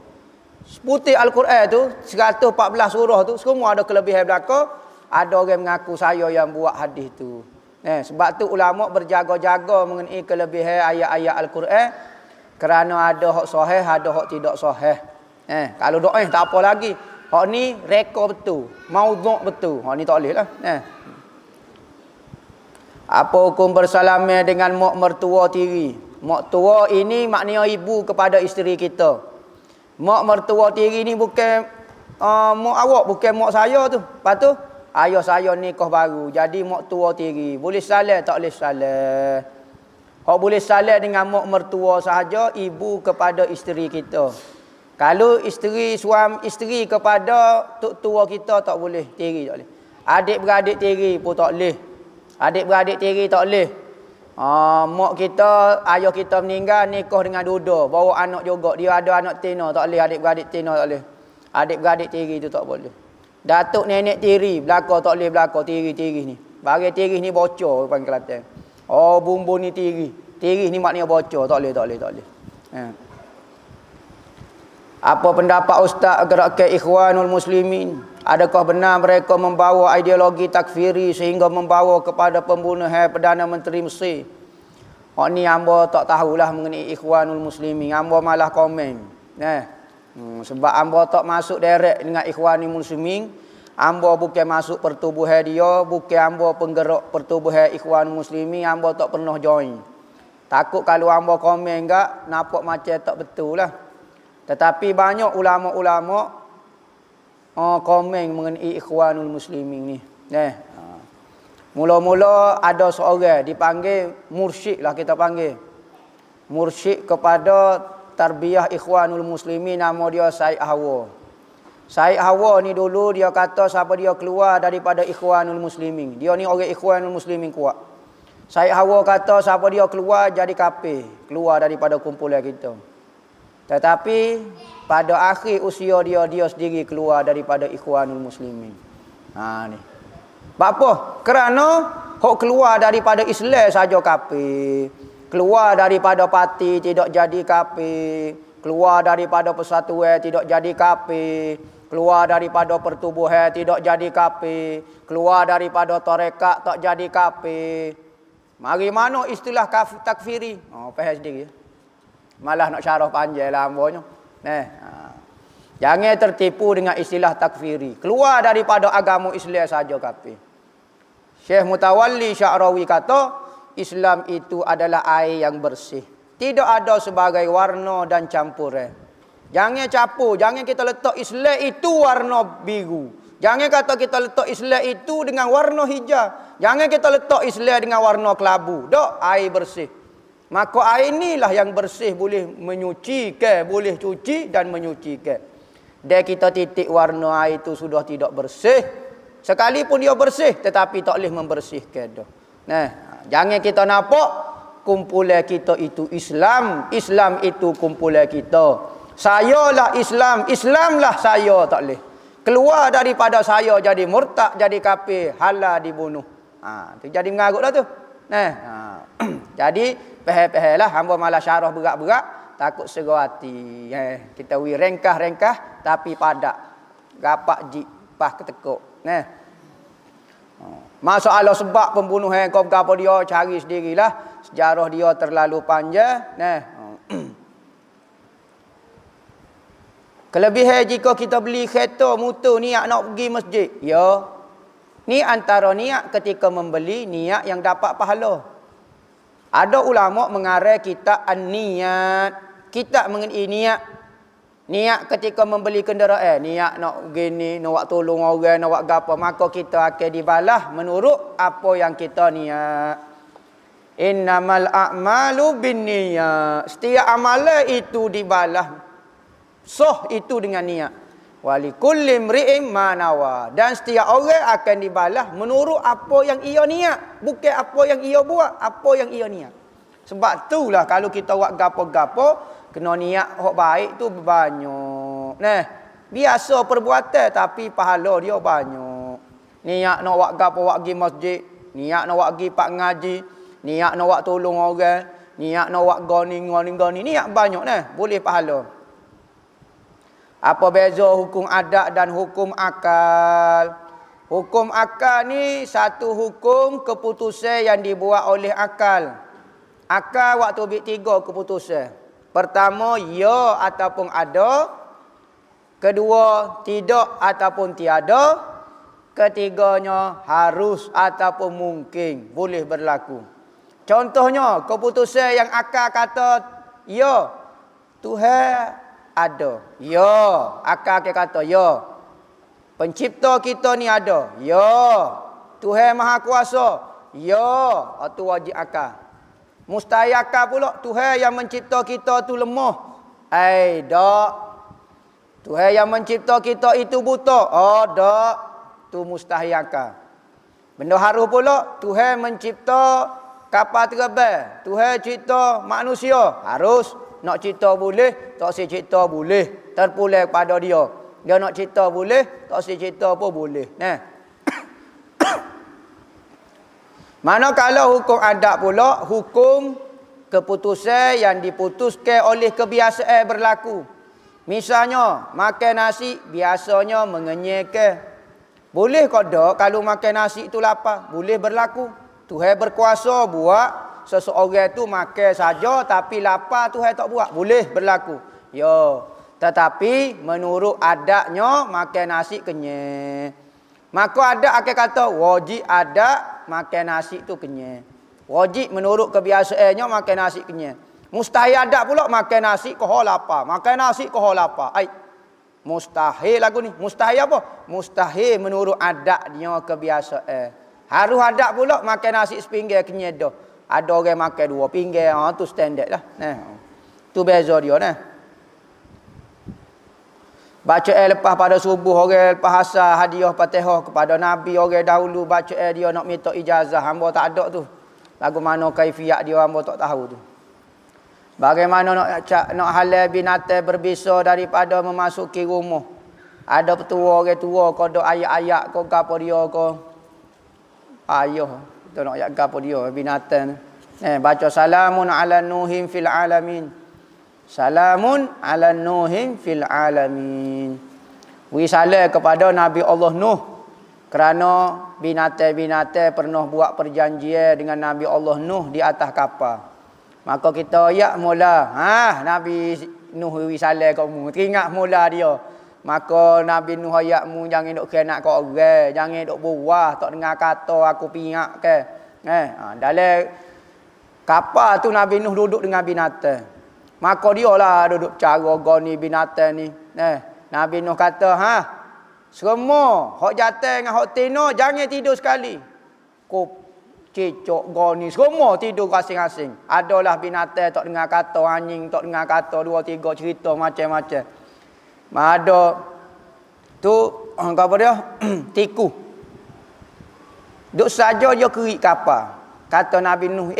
Seperti Al-Quran tu, 114 surah tu, semua ada kelebihan belaka. Ada orang mengaku saya yang buat hadis tu. Sebab tu ulama berjaga-jaga mengenai kelebihan ayat-ayat Al-Quran. Kerana ada hak sahih, ada hak tidak sahih. Kalau doa tak apa lagi. Hak ni reka betul. Maudhu' betul. Hak ni tak boleh lah. Apa hukum bersalaman dengan mak mertua tiri? Mak tua ini maknanya ibu kepada isteri kita. Mak mertua tiri ni bukan mak awak, bukan mak saya tu. Lepas tu, ayah saya nikah baru. Jadi mak tua tiri. Boleh salah, tak boleh salah. Hak boleh salah dengan mak mertua sahaja, ibu kepada isteri kita. Kalau suami isteri kepada tok tua kita, tak boleh. Tiri tak boleh. Adik-beradik tiri pun tak boleh. Adik-beradik tiri tak boleh. Mak kita, ayah kita meninggal, nikah dengan duda, bawa anak juga. Dia ada anak tina, tak boleh. Adik-beradik tina tak boleh. Adik-beradik tiri tu tak boleh. Datuk nenek tiri, belakang tak boleh belakang tiri-tiri ni. Bagi tiri ni bocor depan Kelantan. Bumbu ni tiri. Tiri ni maknanya bocor, tak boleh. Apa pendapat Ustaz gerakan Ikhwanul Muslimin? Adakah benar mereka membawa ideologi takfiri sehingga membawa kepada pembunuhan Perdana Menteri Mesir? Ni hamba tak tahulah mengenai Ikhwanul Muslimin. Hamba malah komen. Sebab hamba tak masuk direct dengan Ikhwanul Muslimin. Hamba bukan masuk pertubuhan dia, bukan hamba penggerak pertubuhan Ikhwanul Muslimin. Hamba tak pernah join. Takut kalau hamba komen enggak, nampak macam tak betul lah. Tetapi banyak ulama-ulama komen mengenai Ikhwanul Muslimin ni. Mula-mula ada seorang dipanggil mursyid lah kita panggil. Mursyid kepada tarbiyah Ikhwanul Muslimin, nama dia Said Hawa. Said Hawa ni dulu dia kata siapa dia keluar daripada Ikhwanul Muslimin. Dia ni orang Ikhwanul Muslimin kuat. Said Hawa kata siapa dia keluar jadi kafir, keluar daripada kumpulan kita. Tetapi pada akhir usia dia sendiri keluar daripada Ikhwanul Muslimin. Ni. Sebab apa? Kerana hok keluar daripada Islam saja kafir. Keluar daripada parti tidak jadi kafir. Keluar daripada persatuan tidak jadi kafir. Keluar daripada pertubuhan tidak jadi kafir. Keluar daripada tarekat tak jadi kafir. Mari mana istilah takfiri? Faham sendiri. Malah nak syarah panjang lah ambanya. Jangan tertipu dengan istilah takfiri. Keluar daripada agama Islam saja kafir. Syekh Mutawalli Sya'rawi kata, Islam itu adalah air yang bersih. Tidak ada sebagai warna dan campuran. Jangan campur, jangan kita letak Islam itu warna biru. Jangan kata kita letak Islam itu dengan warna hijau. Jangan kita letak Islam dengan warna kelabu. Dok, air bersih. Maka air inilah yang bersih, boleh menyucikan, boleh cuci dan menyucikan. Dan kita titik warna air itu sudah tidak bersih. Sekalipun dia bersih, tetapi tak boleh membersihkan dah. Jangan kita nampak kumpulan kita itu Islam, Islam itu kumpulan kita. Sayalah Islam, Islamlah saya, tak boleh. Keluar daripada saya jadi murtad, jadi kafir, halal dibunuh. Tu jadi mengarut dah tu. Jadi peheh-peheh lah, hamba malah syarah berat-berat, takut serah hati. Kita rengkah-rengkah tapi padak. Gapak jik pas ketekuk. Masalah sebab pembunuhan kau apa dia cari sendirilah. Sejarah dia terlalu panjang. Kelebihan jika kita beli kereta motor niat nak pergi masjid. Ya. Ni antara niat ketika membeli, niat yang dapat pahala. Ada ulama mengarang kitab an-niyat. Kitab mengenai niat. Niat ketika membeli kenderaan, niat nak gini, nak buat tolong orang, nak buat gapo, maka kita akan dibalas menurut apa yang kita niat. Innamal a'malu binniyat. Setiap amalan itu dibalas sah itu dengan niat. Walikulli imri'in ma nawa. Dan setiap orang akan dibalas menurut apa yang ia niat, bukan apa yang ia buat, apa yang ia niat. Sebab itulah kalau kita buat gapo-gapo, kena niat hak baik tu banyak. Biasa perbuatan tapi pahala dia banyak. Niat nak buat gapo, buat pergi masjid, niat nak buat pergi pak ngaji, niat nak buat tolong orang, niat nak buat gani, niat banyak boleh pahala. Apa beza hukum adat dan hukum akal? Hukum akal ni satu hukum keputusan yang dibuat oleh akal. Akal waktu ambil 3 keputusan. Pertama, ya ataupun ada. Kedua, tidak ataupun tiada. Ketiganya, harus ataupun mungkin boleh berlaku. Contohnya, keputusan yang akal kata ya, Tuhan ada. Ya, akal kata ya. Pencipta kita ni ada. Ya. Tuhan Maha Kuasa. Ya, itu wajib akal. Mustahil akal pula Tuhan yang mencipta kita tu lemah. Tak. Tuhan yang mencipta kita itu buta. Tak. Tu mustahil akal. Benda harus pula Tuhan mencipta kapal terbang. Tuhan cipta manusia. Harus. Nak cipta boleh, tak si cipta boleh. Terpulang pada dia. Dia nak cipta boleh, tak si cipta pun boleh. Manakala hukum adat pula, hukum keputusan yang diputuskan oleh kebiasaan berlaku. Misalnya, makan nasi biasanya mengenyangkan. Boleh ke tak kalau makan nasi itu lapar? Boleh berlaku. Tuhan berkuasa buat seseorang tu makan saja tapi lapar Tuhan tak buat. Boleh berlaku. Ya. Tetapi menurut adatnya makan nasi kenyang. Maka adat akan kata wajib adat makan nasi tu kenyang. Wajib menurut kebiasaannya makan nasi kenyang. Mustahil adat pula makan nasi kau lapar. Makan nasi kau lapar. Mustahil lagu ni. Mustahil apa? Mustahil menurut adatnya kebiasaan. Harus ada pula makan nasi sepinggir kenyal dah. Ada orang makan 2 pinggir, tu standard lah. Tu beza dia nah. Baca lepas pada subuh, orang lepas asar hadiah Fatihah kepada Nabi, orang dahulu baca dia nak minta ijazah, hamba tak ada tu. Lagu mana kaifiat dia hamba tak tahu tu. Bagaimana nak halal binatang berbisa daripada memasuki rumah. Ada petua orang tua kau ada ayat-ayat kau gapo dia kau. Ayah, kita nak ayat gapo dia binatang. Baca salamun ala nuhim fil alamin. Salamun ala nuhim fil alamin. Wisalah kepada Nabi Allah Nuh kerana binatang-binatang pernah buat perjanjian dengan Nabi Allah Nuh di atas kapal. Maka kita ayat mula, Nabi Nuh wisalah kamu, teringat mula dia. Maka Nabi Nuh ayatmu jangan duk kena kau orang, jangan duk buah, tak dengar kata aku pihak ke. Dalam kapal tu Nabi Nuh duduk dengan binatang. Maka dia lah duduk cara goni binatang ni. Nabi Nuh kata, semua hok jatuh dengan hok tino jangan tidur sekali. Kau cicok goni semua tidur asing-asing. Adalah binatang tak dengar kata, anjing tak dengar kata, 2 3 cerita macam-macam. Ada tu apa dia? Tikus. Duk saja dia kerik kapal. Kata Nabi Nuh,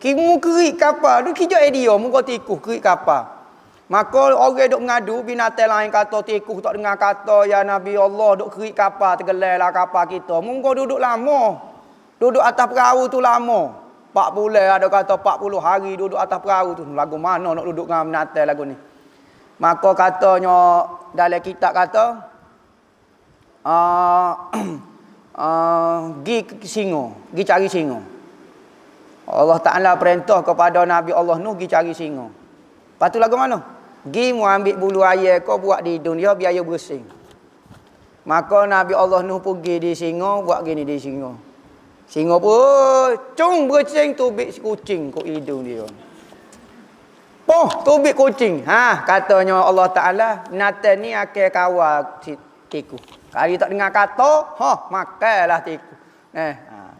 kimu kerik kapal, duk kijak dia muka tikus kerik kapal. Maka orang duk mengadu, binatang lain kata tikus tak dengar kata, ya Nabi Allah duk kerik kapal, tergelarlah kapal kita. Muka duduk lama. Duduk atas perahu tu lama. 4 bulan ada kata 40 hari duduk atas perahu tu. Lagu mana nak duduk dengan binatang lagu ni? Maka katanya dalam kitab kata gi singa, gi cari singa. Allah Ta'ala perintah kepada Nabi Allah Nuh gi cari singa. Lepas tu lagu mana? Gi mu ambil bulu ayam kau buat di hidung dia biar dia bersing. Maka Nabi Allah Nuh pergi di singa, buat gini di singa. Singa pun cung bersing tubik kucing kau hidung dia. Tubik kucing. Katanya Allah Ta'ala, binatang ni akan kawal tikus. Kalau tak dengar kata, makanlah tikus.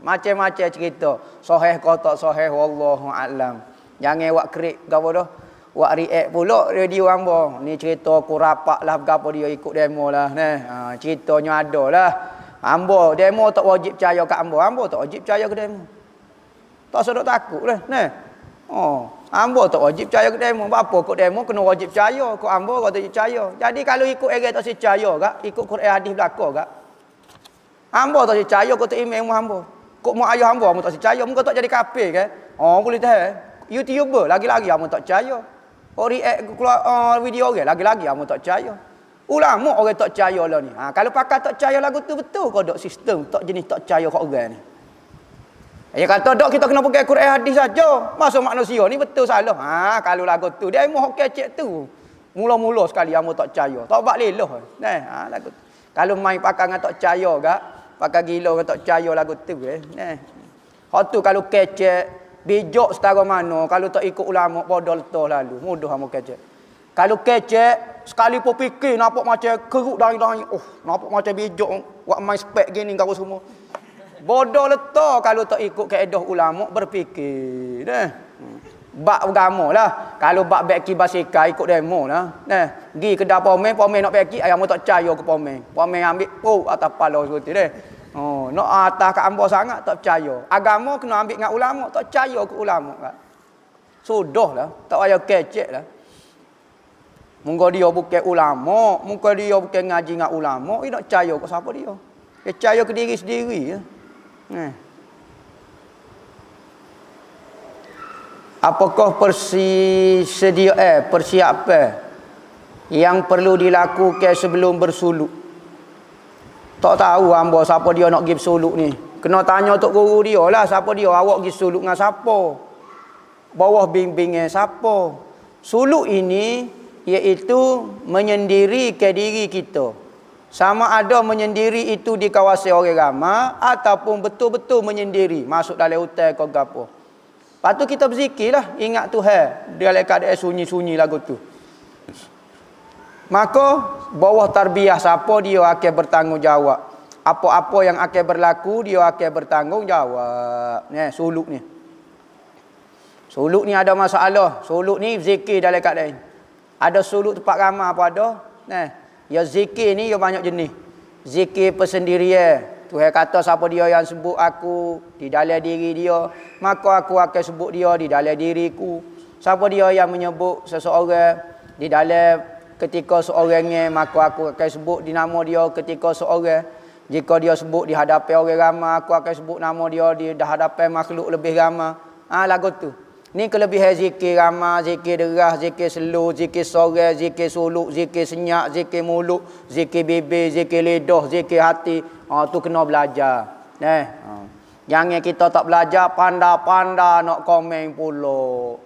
Macam-macam cerita. Sahih kau tak sahih, wallahu a'lam. Jangan buat kerik gapo dah. Buat react pula radio hamba. Ni cerita aku rapat lah gapo dia ikut demo lah. Ceritanya ada lah. Hamba demo tak wajib percaya kat hamba. Hamba tak wajib percaya ke demo. Tak sedap takut lah. Hamba tak wajib percaya ke demo. Apa kok demo kena wajib percaya. Kok hamba kau tak percaya. Jadi kalau ikut orang tak percaya kak, ikut Quran hadis belaka kak. Hamba tak percaya kau tak imam hamba. Kok mak ayah hamba tak percaya, muka tak jadi kafir kan? Boleh tahu. YouTuber lagi-lagi hamba tak percaya. React keluar video orang lagi-lagi hamba tak percaya. Ulama orang tak percaya lah ni. Kalau pakai tak percaya lagu tu betul kau dok sistem tak jenis tak percaya kat orang ni. Dia kata dok kita kena pakai Quran hadis saja. Masa manusia ni betul salah. Kalau lagu tu dia mau kecek tu. Mula-mula sekali hamba tak percaya. Tak bak leloh. Lagu tu. Kalau main pakai dengan tak percaya gak, pakai gila dengan tak percaya lagu tu hak tu kalau kecek bijak setara mana kalau tak ikut ulama bodoh letah lalu mudah hamba kecek. Kalau kecek sekali pun fikir nampak macam keruk dari nampak macam bijak buat main spek gini kau semua. Bodoh letah kalau tak ikut kaedah ulama berfikir bak agama lah. Kalau bak beki basikal ikut demo lah. Gi kedai pomen nak beki ayam tak percaya ke pomen. Pomen ambil atas kepala seperti deh. Nak atas kat hamba sangat tak percaya. Agama kena ambil dengan ulama, tak percaya ke ulama kan. Sudahlah, tak payah kecek lah. Mungkin dia bukan ulama, mungkin dia bukan ngaji dengan ulama, dia nak percaya ke siapa dia? Dia percaya ke diri sendiri ya. Apakah persiapan yang perlu dilakukan sebelum bersuluk? Tak tahu hamba siapa dia nak pergi bersuluk ni. Kena tanya tok guru dia lah siapa dia. Awak pergi suluk dengan siapa? Bawah bimbingan siapa? Suluk ini iaitu menyendiri ke diri kita. Sama ada menyendiri itu di kawasan orang ramai ataupun betul-betul menyendiri masuk dalam hutan ke gapo. Lepas tu kita berzikirlah, ingat Tuhan dalam keadaan sunyi-sunyi lagu tu. Maka bawah tarbiyah siapa dia akan bertanggungjawab. Apa-apa yang akan berlaku, dia akan bertanggungjawab. Suluk ni. Suluk ni ada masalah. Suluk ni zikir dalam keadaan. Ada suluk tempat ramai apa ada. Ya zikir ni ya banyak jenis. Zikir persendirian. Tuhan kata siapa dia yang sebut aku di dalam diri dia, maka aku akan sebut dia di dalam diriku. Siapa dia yang menyebut seseorang di dalam ketika seorangnya, maka aku akan sebut di nama dia ketika seorang. Jika dia sebut di hadapan orang ramai, aku akan sebut nama dia di hadapan makhluk lebih ramai. Lagu tu. Ni kelebihan zikir ramai, zikir derah, zikir slow, zikir sore, zikir suluk, zikir senyak, zikir mulut, zikir bibir, zikir lidah, zikir hati. Tu kena belajar. Jangan kita tak belajar, pandai-pandai nak komen pula.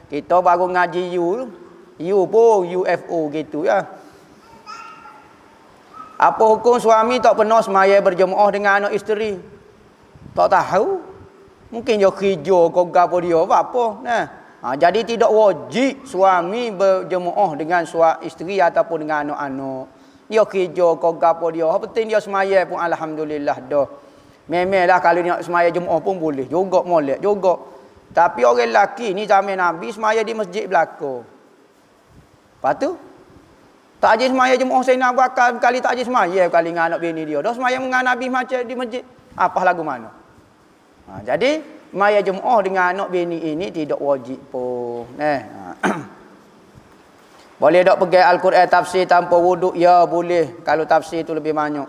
Kita baru ngaji U pun UFO gitu ya. Apa hukum suami tak pernah semaya berjemaah dengan anak isteri? Tak tahu. Mungkin dia kerja kau gapo dia apa. Jadi tidak wajib suami berjemaah dengan isteri ataupun dengan anak-anak. Dia kerja kau gapo dia. Yang penting dia semaya pun alhamdulillah dah. Memanglah kalau dia nak semaya jemaah pun boleh juga, molek juga. Tapi orang lelaki ni zaman Nabi semaya di masjid belakang. Lepas tu tak ajak semaya jemaah Sayyidina Abu Bakar kali tak ajak semaya kali dengan anak bini dia. Dah semaya dengan Nabi macam di masjid. Apa lagu mana? Jadi maya jemaah dengan anak bini ini tidak wajib pun. Boleh tak pegang Al-Quran tafsir tanpa wuduk? Ya boleh, kalau tafsir tu lebih banyak.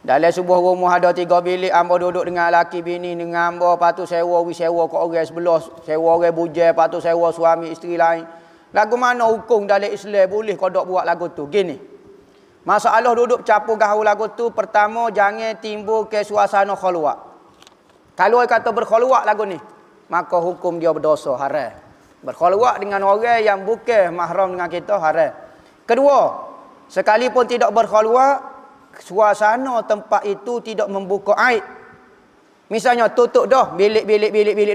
Dalam sebuah rumah ada 3 bilik, hamba duduk dengan laki bini dengan hamba, lepas tu sewa ke orang sebelah, sewa orang bujang, lepas tu sewa suami isteri lain. Lagu mana hukum dalam Islam boleh kau dok buat lagu tu? Gini. Masalah duduk campur gaul lagu tu, pertama jangan timbul ke suasana khalwat. Kalau dia kata berkhalwat lagu ni, maka hukum dia berdosa, haram. Berkhalwat dengan orang yang bukan mahram dengan kita, haram. Kedua, sekalipun tidak berkhalwat, suasana tempat itu tidak membuka aib. Misalnya tutup dah, bilik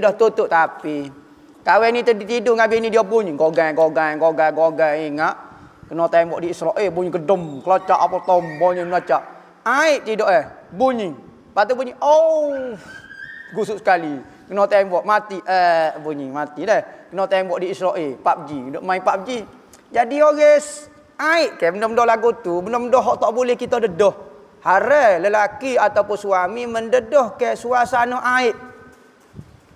dah tutup, tapi kawan ni tidur dengan bini dia bunyi gogang, ingat kena tembok di Israel bunyi gedum, kelacak apa tombolnya melacak. Aib tidak bunyi. Lepas tu bunyi gusuk sekali. Kena tembok mati bunyi mati dah. Kena tembok di Israel PUBG, duk main PUBG. Jadi orang aib ke benda-benda lagu tu, benda-benda hak tak boleh kita dedah. Haram lelaki ataupun suami mendedah ke suasana aib.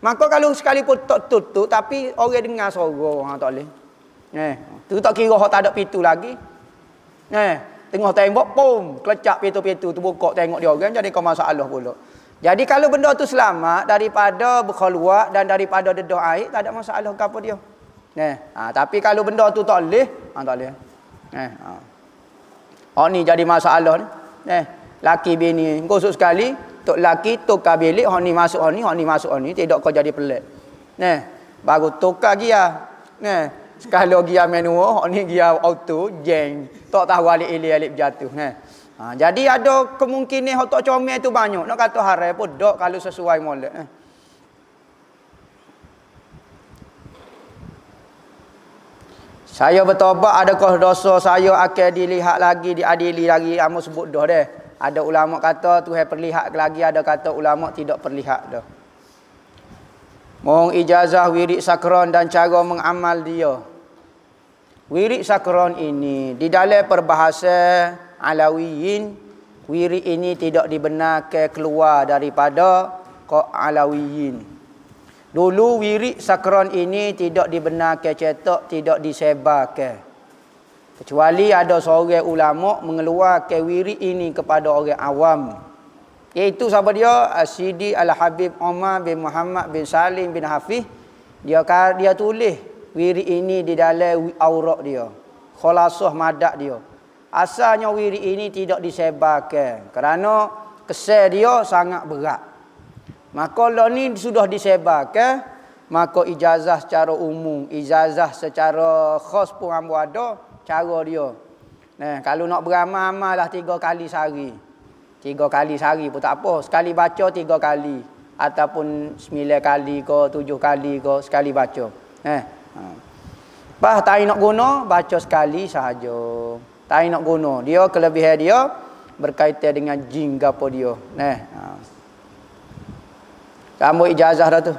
Maka kalau sekalipun tak tutup tapi orang dengar suara, tak boleh. Tu tak kira hak tak ada pintu lagi. Tengah tembok pum, kelecak pintu-pintu tu buka tengok dia orang, jadi kau masalah pula. Jadi kalau benda tu selamat daripada berkhalwat dan daripada dedah aib, tak ada masalah ke apa dia. Tapi kalau benda tu tak boleh, tak boleh. Ni jadi masalah ni. Laki bini gosok sekali, tok laki tukar bilik, hak ni masuk hak ni, tidak kau jadi pelik. Baru tukar gia. Sekali gia manual, hak ni gia auto, jeng. Tak tahu alip jatuh. Jadi ada kemungkinan hak tak comel tu banyak. Nak kata haram pun dok kalau sesuai molek. Saya bertobat, adakah dosa saya akan dilihat lagi, diadili lagi? Amo sebut dah deh. Ada ulama kata Tuhan perlihat lagi, ada kata ulama tidak perlihat dah. Mohon ijazah wirid sakron dan cara mengamal dia. Wirid sakron ini di dalam perbahasan Alawiyin, wirid ini tidak dibenarkan keluar daripada Alawiyin. Dulu wirid sakron ini tidak dibenarkan cetak, tidak disebarkan. Kecuali ada seorang ulama mengeluarkan wirid ini kepada orang awam. Iaitu siapa dia? Sidi Al-Habib Umar bin Muhammad bin Salim bin Hafiz. Dia tulis wirid ini di dalam aurat dia. Khulasah madak dia. Asalnya wirid ini tidak disebarkan kerana kesan dia sangat berat. Maka kalau ni sudah disebarkan, maka ijazah secara umum, ijazah secara khas pun hamba ada cara dia. Kalau nak beramal, amalah 3 kali sehari. 3 kali sehari pun tak apa. Sekali baca 3 kali. Ataupun 9 kali ke, 7 kali ke, sekali baca. Tak nak guna, baca sekali sahaja. Tak nak guna. Dia kelebihan dia, berkaitan dengan jin gapo dia. Kamu ijazah dah tu.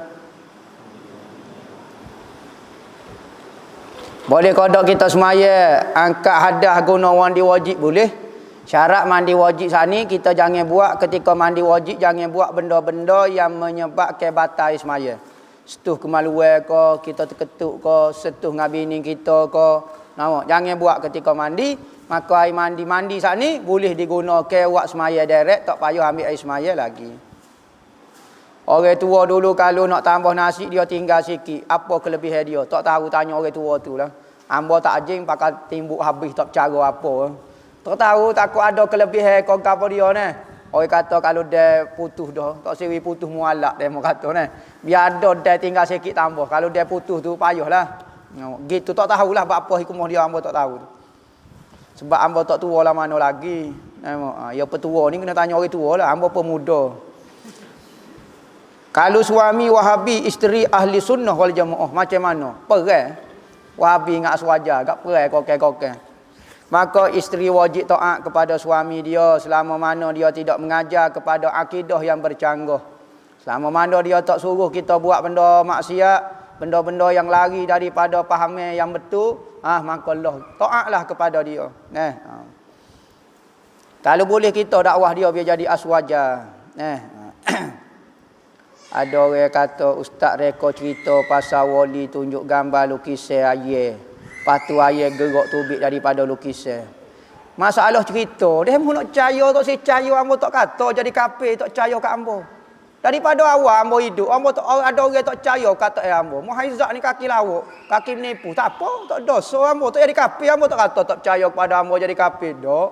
Boleh kodok kita semaya angkat hadah guna mandi wajib boleh. Syarat mandi wajib sani kita jangan buat ketika mandi wajib, jangan buat benda-benda yang menyebabkan batal semaya. Setuh kemaluan ke, kita terketuk ke, setuh dengan bini kita ke. Jangan buat ketika mandi. Maka air mandi sani boleh digunakan buat semaya direct, tak payah ambil air semaya lagi. Orang tua dulu kalau nak tambah nasi dia tinggal sikit. Apa kelebihan dia? Tak tahu, tanya orang tua tu lah. Ambo tak ajing pakai timbuk habis tak cara apa. Tak tahu, takut ada kelebihan kau apa dia ni. Orang kata kalau dia putus dah, tak siri putus mualak dia mau kata ni. Biar ada dia tinggal sikit tambah. Kalau dia putus tu payahlah. Gitu tak tahulah apa hikmah dia ambo tak tahu. Sebab ambo tak tua lah mana lagi. Ya petua ni kena tanya orang tua lah. Ambo pemuda. Kalau suami Wahabi, isteri ahli sunnah wal jamaah, macam mana? Perang. Wahabi ingat aswaja, agak perang kokek-kokek. Maka isteri wajib taat kepada suami dia selama mana dia tidak mengajar kepada akidah yang bercanggah. Selama mana dia tak suruh kita buat benda maksiat, benda-benda yang lari daripada pahaman yang betul, maka Allah taatlah kepada dia. Kalau boleh kita dakwah dia biar jadi aswaja. Ada orang kata ustaz reka cerita pasal wali tunjuk gambar lukisan ayah. Lepas tu ayah gerak tubik daripada lukisan. Masalah cerita, dia mau nak percaya tak percaya, ambo tak kata jadi kafir tak percaya kat ambo. Daripada awal ambo hidup, ambo tak ada orang tak percaya kata ambo. Muhaizak ni kaki lawak, kaki menipu. Tak apa, tak dosa ambo tak jadi kafir, ambo tak kata tak percaya kepada ambo jadi kafir dak.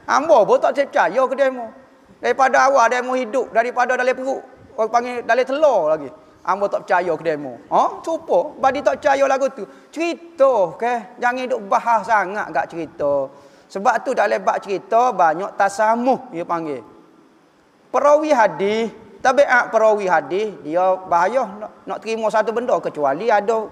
Ambo pun tak percaya ke demo. Daripada awal demo hidup daripada dalam perut. Orang panggil dalam telur lagi. Ambo tak percaya ke demo. Cuba badi tak percaya lagu tu. Cerita ke, jangan duk bahas sangat gak cerita. Sebab tu dalam bab cerita banyak tasamuh dia panggil. Perawi hadis, tabiat perawi hadis dia bahaya nak terima satu benda kecuali ada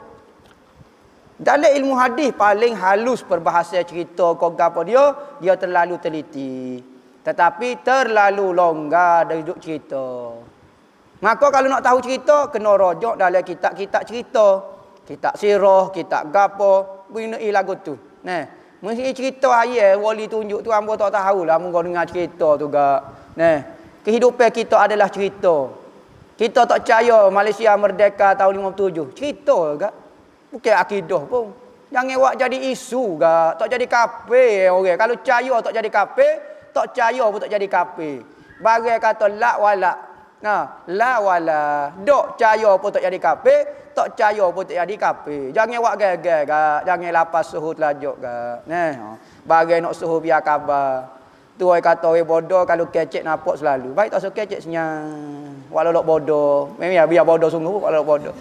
dalam ilmu hadis paling halus perbahasan cerita kau gapo dia terlalu teliti. Tetapi terlalu longgar dari duk cerita. Maka kalau nak tahu cerita, kena rojok dalam kitab-kitab cerita. Kitab sirah, kitab gapo, binai lagu tu. Mesti cerita ayat wali tunjuk tu hangpa tak tahulah mun kau dengar cerita tu gak. Kehidupan kita adalah cerita. Kita tak percaya Malaysia merdeka tahun 57. Cerita gak. Bukan akidah pun. Jangan buat jadi isu gak. Tak jadi kafir orang. Kalau percaya tak jadi kafir, tak percaya pun tak jadi kafir. Bagai kata la wala. La wala. Dok percaya pun tak jadi kafir, tak percaya pun tak jadi kafir. Jangan buat gegar gak. Jangan lapas suhu telajuk gak. Bagai nak suhu biar khabar. Tu orang kata orang bodoh kalau kecek nampak selalu. Baik tak suka kecek senyang. Walau lok bodoh. Memang biar bodoh sungguh walau bodoh.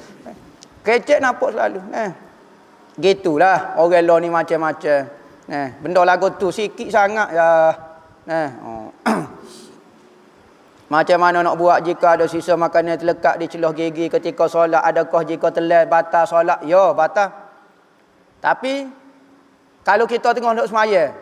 Kecek nampak selalu. Gitulah orang law ni macam-macam. Benda lagu tu sikit sangat ya. Macam mana nak buat jika ada sisa makanan terlekat di celah gigi ketika solat? Adakah jika telan batal solat? Ya, batal. Tapi kalau kita tengah duk semaya,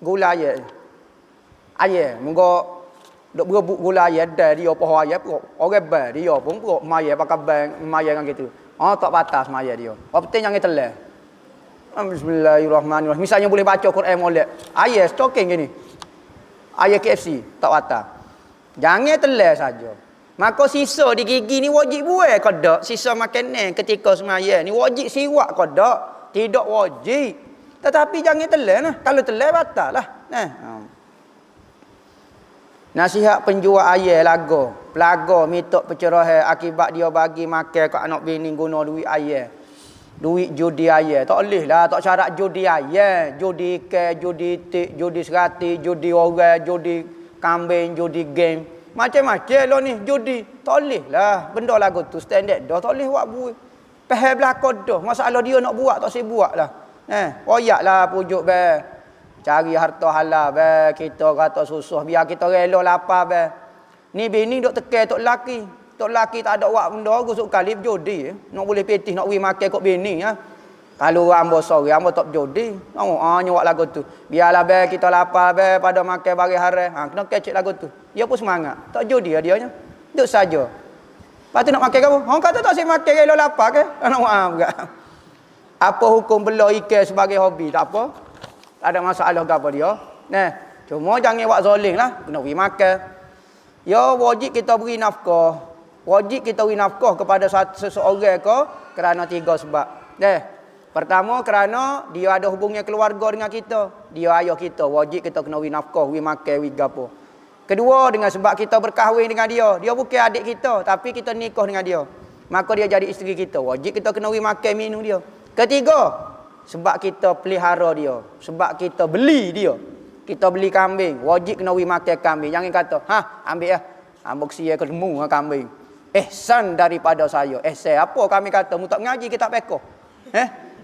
gula ayat. Moga duk berebut gula ayat dah dia pohon ayat perut. Orang bar dia pun perut semaya pakai bank semaya kan gitu. Tak batal semaya dia. Apa penting jangan telan. Bismillahirrahmanirrahim. Misalnya boleh baca Quran molek. Ayat stocking gini. Ayat KFC tak batal. Jangan telan saja. Maka sisa di gigi ni wajib buang ke tak? Sisa makanan ketika semaya ni wajib siwak ke tak? Tidak wajib. Tetapi jangan telan lah. Kalau telan batal lah. Nasihat penjual ayam lagu. Pelaga minta pencerahan akibat dia bagi makan ke anak bini guna duit ayam. Duit judi ayam. Tak boleh lah. Tak syarat judi ayam. Judi ikan, judi tik, judi serati, judi orang, judi kambing, judi game. Macam-macam lah ni judi. Tak boleh lah. Benda lagu tu standard dah. Tak boleh buat buih. Pahal belakang dah. Masalah dia nak buat tak buat lah. Royak lah pujuk be. Cari harta halal be. Kita kata susah. Biar kita rela lapar be. Ni bini duk tekan tok laki. Tok laki tak ada buat benda. Gusuk kali judi. Nak boleh petih nak pergi makan kot bini. Kalau ambo sore, ambo tak jodi. Nyuak lagu tu. Biarlah be kita lapar be pada makan bagi hari. Kena kecek lagu tu. Dia pun semangat. Tak jodi dia nya. Duduk saja. Lepas tu nak makan kamu. Orang kata tak asyik makan kalau lapar ke? Nak maaf ke? Apa hukum belah ikan sebagai hobi? Tak apa. Tak ada masalah ke apa dia. Nah, cuma jangan buat zoling lah. Kena pergi makan. Ya, wajib kita beri nafkah. Wajib kita beri nafkah kepada seseorang ke kerana 3 sebab. Pertama, kerana dia ada hubungan keluarga dengan kita. Dia ayah kita. Wajib kita kena beri nafkah, beri makan, beri gapo. Kedua, dengan sebab kita berkahwin dengan dia. Dia bukan adik kita, tapi kita nikah dengan dia. Maka dia jadi isteri kita. Wajib kita kena beri makan, minum dia. Ketiga, sebab kita pelihara dia. Sebab kita beli dia. Kita beli kambing. Wajib kena beri makan kambing. Jangan kata, ambil ya. Ambil kesia ketemu kambing. Ihsan daripada saya. Saya apa kami kata? Mu tak mengaji, kita tak pekoh.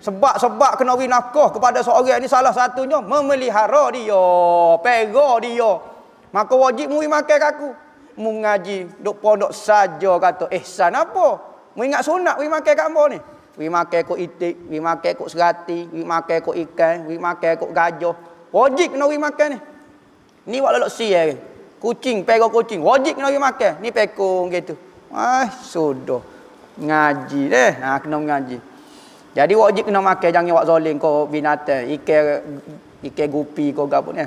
Sebab kena beri nafkah kepada seorang ni salah satunya memelihara dia, pega dia. Maka wajib mu makan aku. Mu ngaji duk pondok saja kata ihsan apa? Mu ingat sunat mu makan kat hangpa ni. Mu makan kok itik, mu makan kok serati, mu makan kok ikan, mu makan kok gajah. Wajib kena mu makan ni. Ni wak lelok sial. Kucing, pega kucing, wajib kena mu makan. Ni pekong gitu. Sudah. Ngaji deh. Kena mengaji. Jadi wajib kena makan, jangan buat zalim kau binatang, ikan gupi kau gapo ni.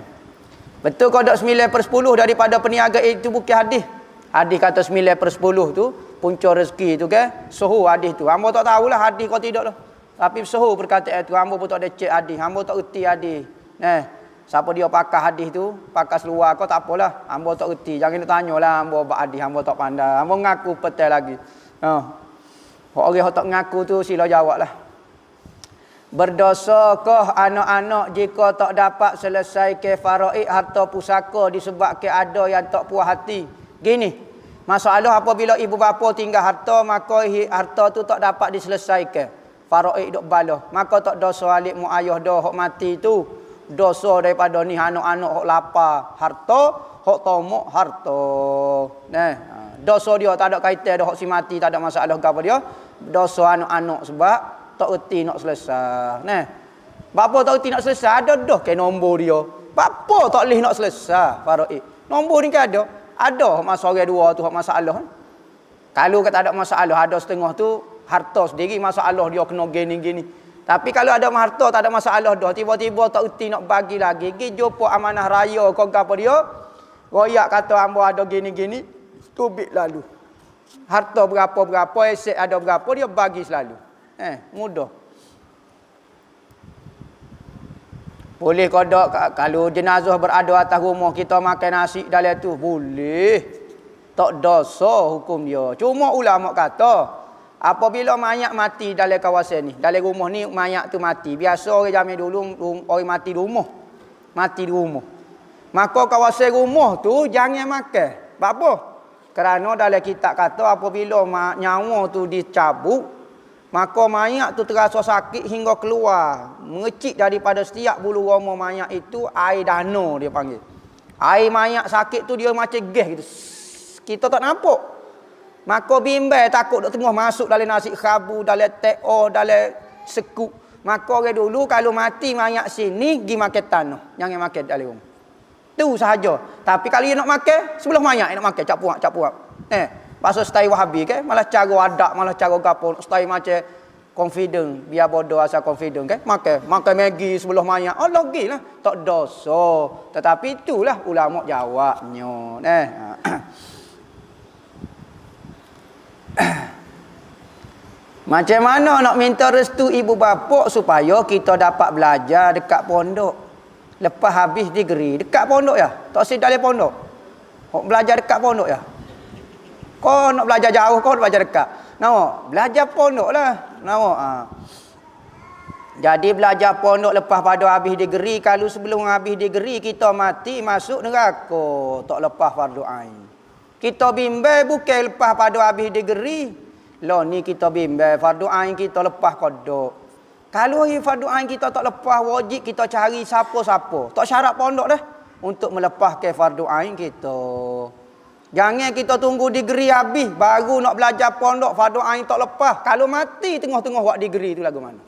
Betul kau dak 9/10 daripada peniaga itu bukan hadis. Hadis kata 9/10 tu punca rezeki tu kan. Suhu hadis tu. Hamba tak tahulah hadis kau tidak lah. Tapi suhu perkataan tu hamba pun tak ada cek hadis. Hamba tak erti hadis. Siapa dia pakar hadis tu, pakar seluar kau tak apalah. Hamba tak erti. Jangan tanyalah hamba bab hadis, hamba tak pandai. Hamba ngaku petai lagi. Orang yang tak ngaku tu sila jawablah. Berdosakah anak-anak jika tak dapat selesaikan faraid harta pusaka disebabkan ada yang tak puas hati? Gini, masalah apabila ibu bapa tinggal harta, maka harta tu tak dapat diselesaikan. Faraid duk balah, maka tak dosa alik mu ayah dah hok mati tu. Dosa daripada ni anak-anak hok lapar harta, hok tomok harta. Dosa dia tak ada kaitan dah hok si mati, tak ada masalah ke apa dia. Dosa anak-anak sebab tak erti nak selesai. Bapa tak erti nak selesai, ada dah ke nombor dia. Bapa tak boleh nak selesai faraid. Nombor ni kan ada. Ada masa orang dua tu hak masalah. Kalau kata ada masalah, ada setengah tu harta sendiri masalah dia kena gini-gini. Tapi kalau ada harta tak ada masalah dah, tiba-tiba tak erti nak bagi lagi, pergi jumpa amanah raya kau gapo dia. Royak kata hamba ada gini-gini, tubik lalu. Harta berapa-berapa, aset ada berapa dia bagi selalu. Mudah. Boleh kodok kalau jenazah berada atas rumah kita makan nasi dalam tu, boleh. Tak dosa hukum dia. Cuma ulama kata, apabila mayat mati dalam kawasan ni, dalam rumah ni mayat tu mati. Biasa orang zaman dulu orang mati di rumah. Mati di rumah. Maka kawasan rumah tu jangan makan. Sebab apa? Kerana dalam kitab kata apabila nyawa tu dicabut, maka mayat tu terasa sakit hingga keluar. Mengecik daripada setiap bulu roma mayat itu air dana dia panggil. Air mayat sakit tu dia macam gas gitu. Kita tak nampak. Maka bimbang takut dok tengah masuk dalam nasi khabu, dalam teo, dalam sekuk. Maka orang dulu kalau mati mayat sini pergi makan tanah. Jangan makan dalam rumah. Tu sahaja. Tapi kalau dia nak makan, sebelah mayat dia nak makan cap puak. Pasal stay Wahabi kan, malah cara adat, malah cara gapo, stay macam confident, biar bodoh asal confident kan, makan Maggi sebelah mayat. Logilah, tak dosa. Tetapi itulah ulama jawabnya. Macam mana nak minta restu ibu bapa supaya kita dapat belajar dekat pondok. Lepas habis degree dekat pondok ya. Tak sedar dalam pondok. Belajar dekat pondok ya. Kau nak belajar jauh, kau nak belajar dekat. Nampak? Belajar pondok lah. Nampak? Jadi belajar pondok lepas pada habis degree. Kalau sebelum habis degree kita mati, masuk neraka. Tak lepas fardu ain. Kita bimbang bukan lepas pada habis degree. Lah ni kita bimbang fardu ain kita lepas kodok. Kalau fardu ain kita tak lepas, wajib kita cari siapa-siapa. Tak syarat pondok dah. Untuk melepaskan fardu ain kita. Jangan kita tunggu degree habis baru nak belajar pondok, fardu ain tak lepas. Kalau mati tengah-tengah buat degree tu lagu mana?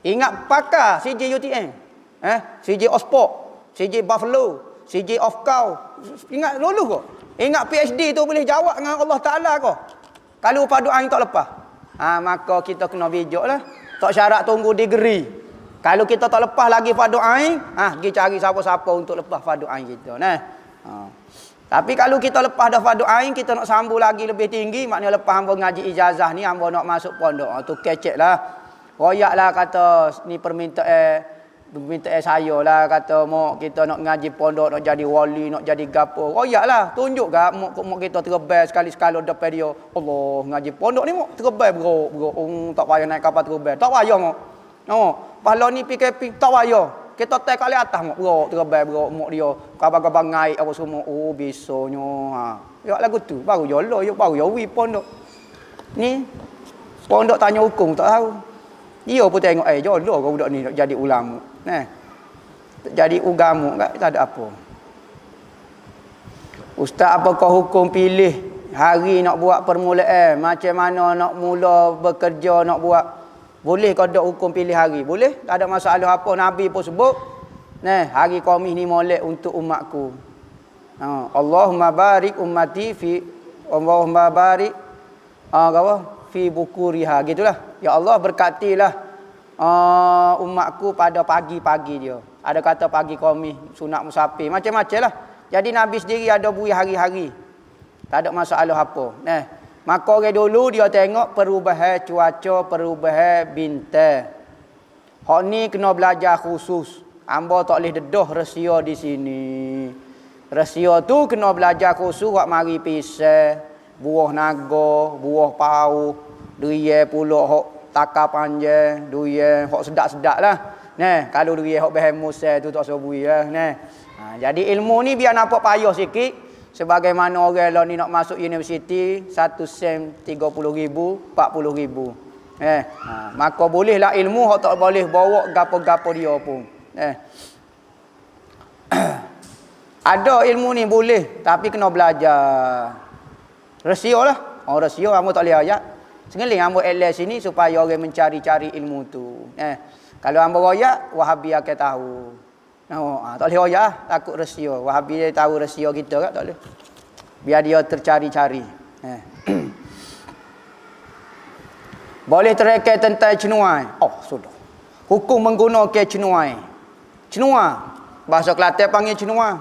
Ingat pakar CJ UTM. CJ Osport, CJ Buffalo, CJ of Cow. Ingat dulu kok. Ingat PhD tu boleh jawab dengan Allah Ta'ala kok. Kalau padu ain tak lepas. Maka kita kena bijak lah. Tak syarat tunggu degree. Kalau kita tak lepas lagi fardu ain, pergi cari siapa-siapa untuk lepas fardu ain kita. Tapi kalau kita lepas dah fardu ain, kita nak sambung lagi lebih tinggi, maknanya lepas hamba ngaji ijazah ni, hamba nak masuk pondok. Tu kecek lah. Royak lah kata, ni permintaan saya lah, kata mau kita nak ngaji pondok, nak jadi wali, nak jadi gapo. Royak lah, tunjuk ke mau kita terbaik sekali-sekala depan dia. Allah, ngaji pondok ni mau terbaik berok. Tak payah naik kapal terbaik. Tak payah mau. Pahala ni PKP, tak payah. Kita tak kali atas mau berok, terbaik berok mau dia. Kabar-kabar ngaik apa semua. Oh, besoknya. Ya lagu tu, baru jolo, baru jawi pondok. Ni pondok tanya hukum tak tahu. Dia pun tengok jolo kau budak ni nak jadi ulama. Jadi ugamu tak ada apa. Ustaz, apakah hukum pilih hari nak buat permulaan, macam mana nak mula bekerja, nak buat? Boleh kau ada hukum pilih hari? Boleh, tak ada masalah apa. Nabi pun sebut, hari Khamis ni molek untuk umatku. Allahumma barik ummati fi Allahumma barik fi bukuriha, gitulah. Ya Allah, berkatilah umatku pada pagi-pagi dia. Ada kata pagi Khamis, sunat musafir, macam-macam lah. Jadi Nabi sendiri ada bui hari-hari. Tak ada masalah apa. Maka orang dulu dia tengok perubahan cuaca, perubahan bintang. Hak ni kena belajar khusus. Hamba tak boleh dedah rahsia di sini. Rahsia tu kena belajar khusus hak mari pisang, buah naga, buah pau, durian pula hak takar panjang, durian hak sedap-sedap lah. Kalau durian hak bahan musa tu tak sebui lah. Jadi ilmu ni biar nampak payah sikit. Sebagaimana orang lah ni nak masuk universiti, 1 sem 30,000, 40,000. Maka bolehlah ilmu, hak tak boleh bawa gapo-gapo dia pun. Ada ilmu ni boleh, tapi kena belajar. Rahsia lah. Rahsia hamba tak boleh ayat. Sengeling hamba LS sini supaya orang mencari-cari ilmu tu. Kalau hamba royak, Wahabi akan tahu. Tak boleh royak, takut rahsia. Wahabi dia tahu rahsia kita kan, tak boleh. Biar dia tercari-cari. Boleh terangkan tentang cenuai. Sudah. Hukum menggunakan cenuai. Cenua, bahasa Kelantan panggil cenua.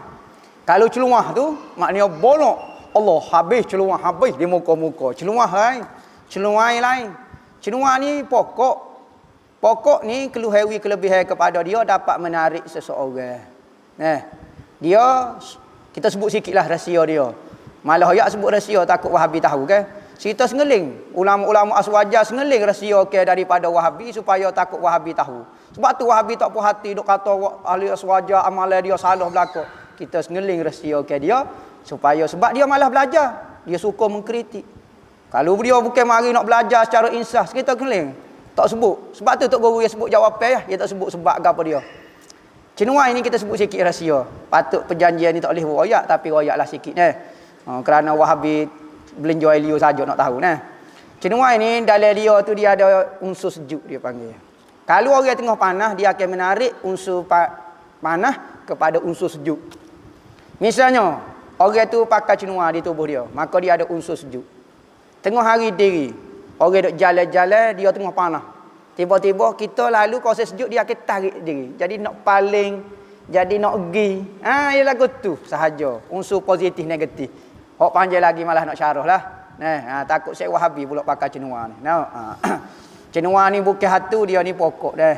Kalau celuah tu maknanya bolok. Allah, habis celuah, habis di muka-muka. Celuah lain, cenuai lain. Cenua ni pokok. Pokok ni kelebihan kepada dia dapat menarik seseorang. Dia kita sebut sikitlah rahsia dia. Malah ayat sebut rahsia takut Wahabi tahu kan. Cerita sengeling, ulama-ulama aswaja sengeling rahsia daripada Wahabi supaya takut Wahabi tahu. Sebab tu Wahabi tak puas hati duk kata ahli aswaja amalan dia salah belaka. Kita sengeling rahsia dia supaya sebab dia malah belajar, dia suka mengkritik. Kalau dia bukan mari nak belajar secara insaf, kita keling. Tak sebut. Sebab tu Tok Guru dia sebut jawapan dia tak sebut sebab apa dia. Cenuai ni kita sebut sikit rahsia. Patut perjanjian ni tak boleh royak tapi royaklah sikit kerana Wahabi belenjo Elio saja nak tahu Cenuai ni dalam dia tu dia ada unsur sejuk dia panggil. Kalau orang tengah panas dia akan menarik unsur panas kepada unsur sejuk. Misalnya orang tu pakai cenuai di tubuh dia, maka dia ada unsur sejuk. Tengah hari diri, orang duk jalan-jalan dia tengah panas. Tiba-tiba kita lalu kuasa sejuk dia akan tarik diri. Jadi nak paling, jadi nak pergi. Ialah gitu sahaja. Unsur positif negatif. Hok panjang lagi malah nak syarah lah. Takut Syekh Wahabi pula pakai cenua ni. Cenua ni bukan hatu, dia ni pokok dah.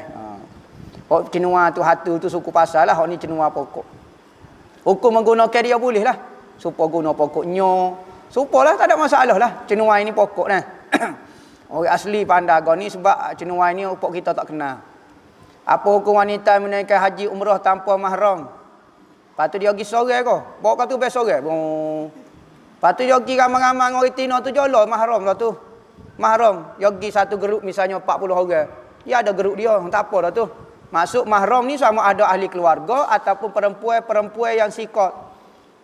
Hok cenua tu hatu tu suku pasal lah, hok ni cenua pokok. Hukum menggunakan dia boleh lah. Supaya guna pokoknya. Supalah tak ada masalah lah. Cenua ini pokok orang asli Pandaga ni sebab cenua ini pokok kita tak kenal. Apa hukum wanita menaikkan haji umrah tanpa mahram? Lepas tu dia pergi sore kau. Bawa kau tu best sore. Lepas tu dia pergi ramai-ramai orang Tino tu jolol mahram lah tu. Mahram. Dia pergi satu geruk misalnya 40 orang. Dia ada geruk dia. Tak apa dah tu. Masuk mahram ni sama ada ahli keluarga ataupun perempuan-perempuan yang sikot.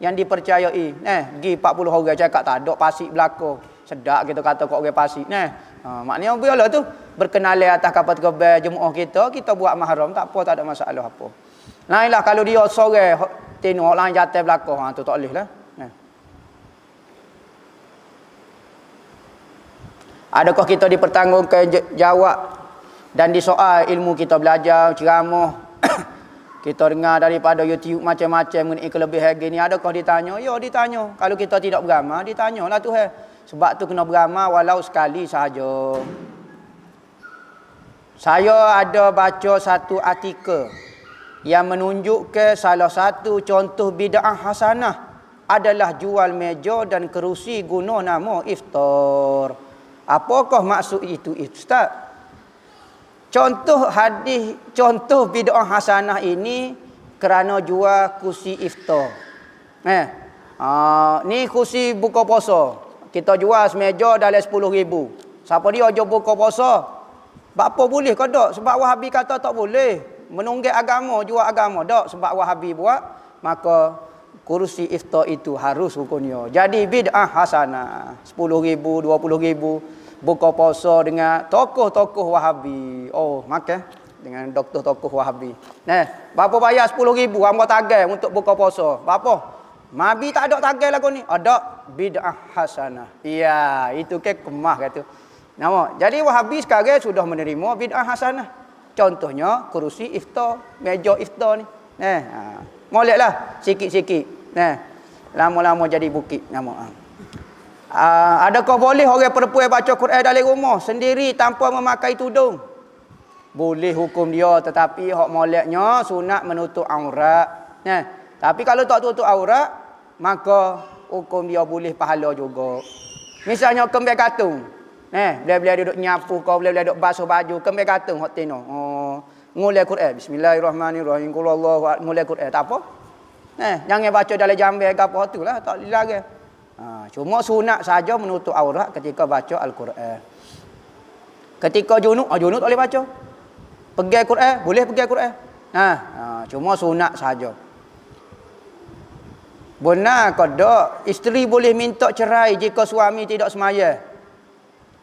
Yang dipercayai. Pergi 40 orang cakap tak ada pasik belakang. Sedap kita kata kok orang pasik. Maknanya biarlah tu. berkenalan atas kapal terbang jemaah kita buat mahram tak apa, tak ada masalah apa. Lainlah kalau dia sorang tengok orang lain jatuh belakang, tu tak boleh lah. Adakah kita dipertanggungjawabkan jawab dan disoal ilmu kita belajar ceramah kita dengar daripada YouTube macam-macam mengenai kelebihan gini, adakah ditanya? Ya, ditanya. Kalau kita tidak beramal, ditanyalah Tuhan. Sebab tu kena beramal walau sekali sahaja. Saya ada baca satu artikel yang menunjukkan salah satu contoh bid'ah hasanah adalah jual meja dan kerusi guna nama iftar. Apakah maksud itu, Ustaz? Contoh hadis, contoh bid'ah hasanah ini kerana jual kursi iftar. Ni kursi buka puasa. Kita jual semeja dalam 10,000. Siapa dia jual buka puasa? Apa boleh ke tak? Sebab Wahabi kata tak boleh. Menunggak agama, jual agama. Tak, sebab Wahabi buat, maka kursi iftar itu harus hukumnya. Jadi bid'ah hasanah. 10,000, 20,000. Buka puasa dengan tokoh-tokoh Wahabi. Oh, makan dengan doktor tokoh Wahabi. Berapa bayar 10,000 hamba tagal untuk buka puasa? Berapa? Mabi tak ada tagal lagu ni. Ada bid'ah hasanah. Ya, itu ke kemah kata. Nama. Jadi Wahabi sekarang sudah menerima bid'ah hasanah. Contohnya kerusi iftar, meja iftar ni. Moleklah sikit-sikit. Lama-lama jadi bukit nama. Adakah boleh orang perempuan baca Quran dalam rumah sendiri tanpa memakai tudung? Boleh hukum dia, tetapi hak moleknya sunat menutup aurat. Tapi kalau tak tutup aurat, maka hukum dia boleh pahala juga. Misalnya kembang katung. Bila-bila duduk nyapu kau, bila-bila duduk basuh baju, kembang katung hak tino. Ngulai Quran. Bismillahirrahmanirrahim. Qul Allahu ngulai Quran. Tak apa. Jangan baca dalam jambil ke apa tu lah, tak dilarang. Cuma sunat saja menutup aurat ketika baca Al-Quran. Ketika junub, junub tak boleh baca. Pegang Quran, boleh pegang Quran. Cuma sunat saja. Benar ke tak? Isteri boleh minta cerai jika suami tidak semaya.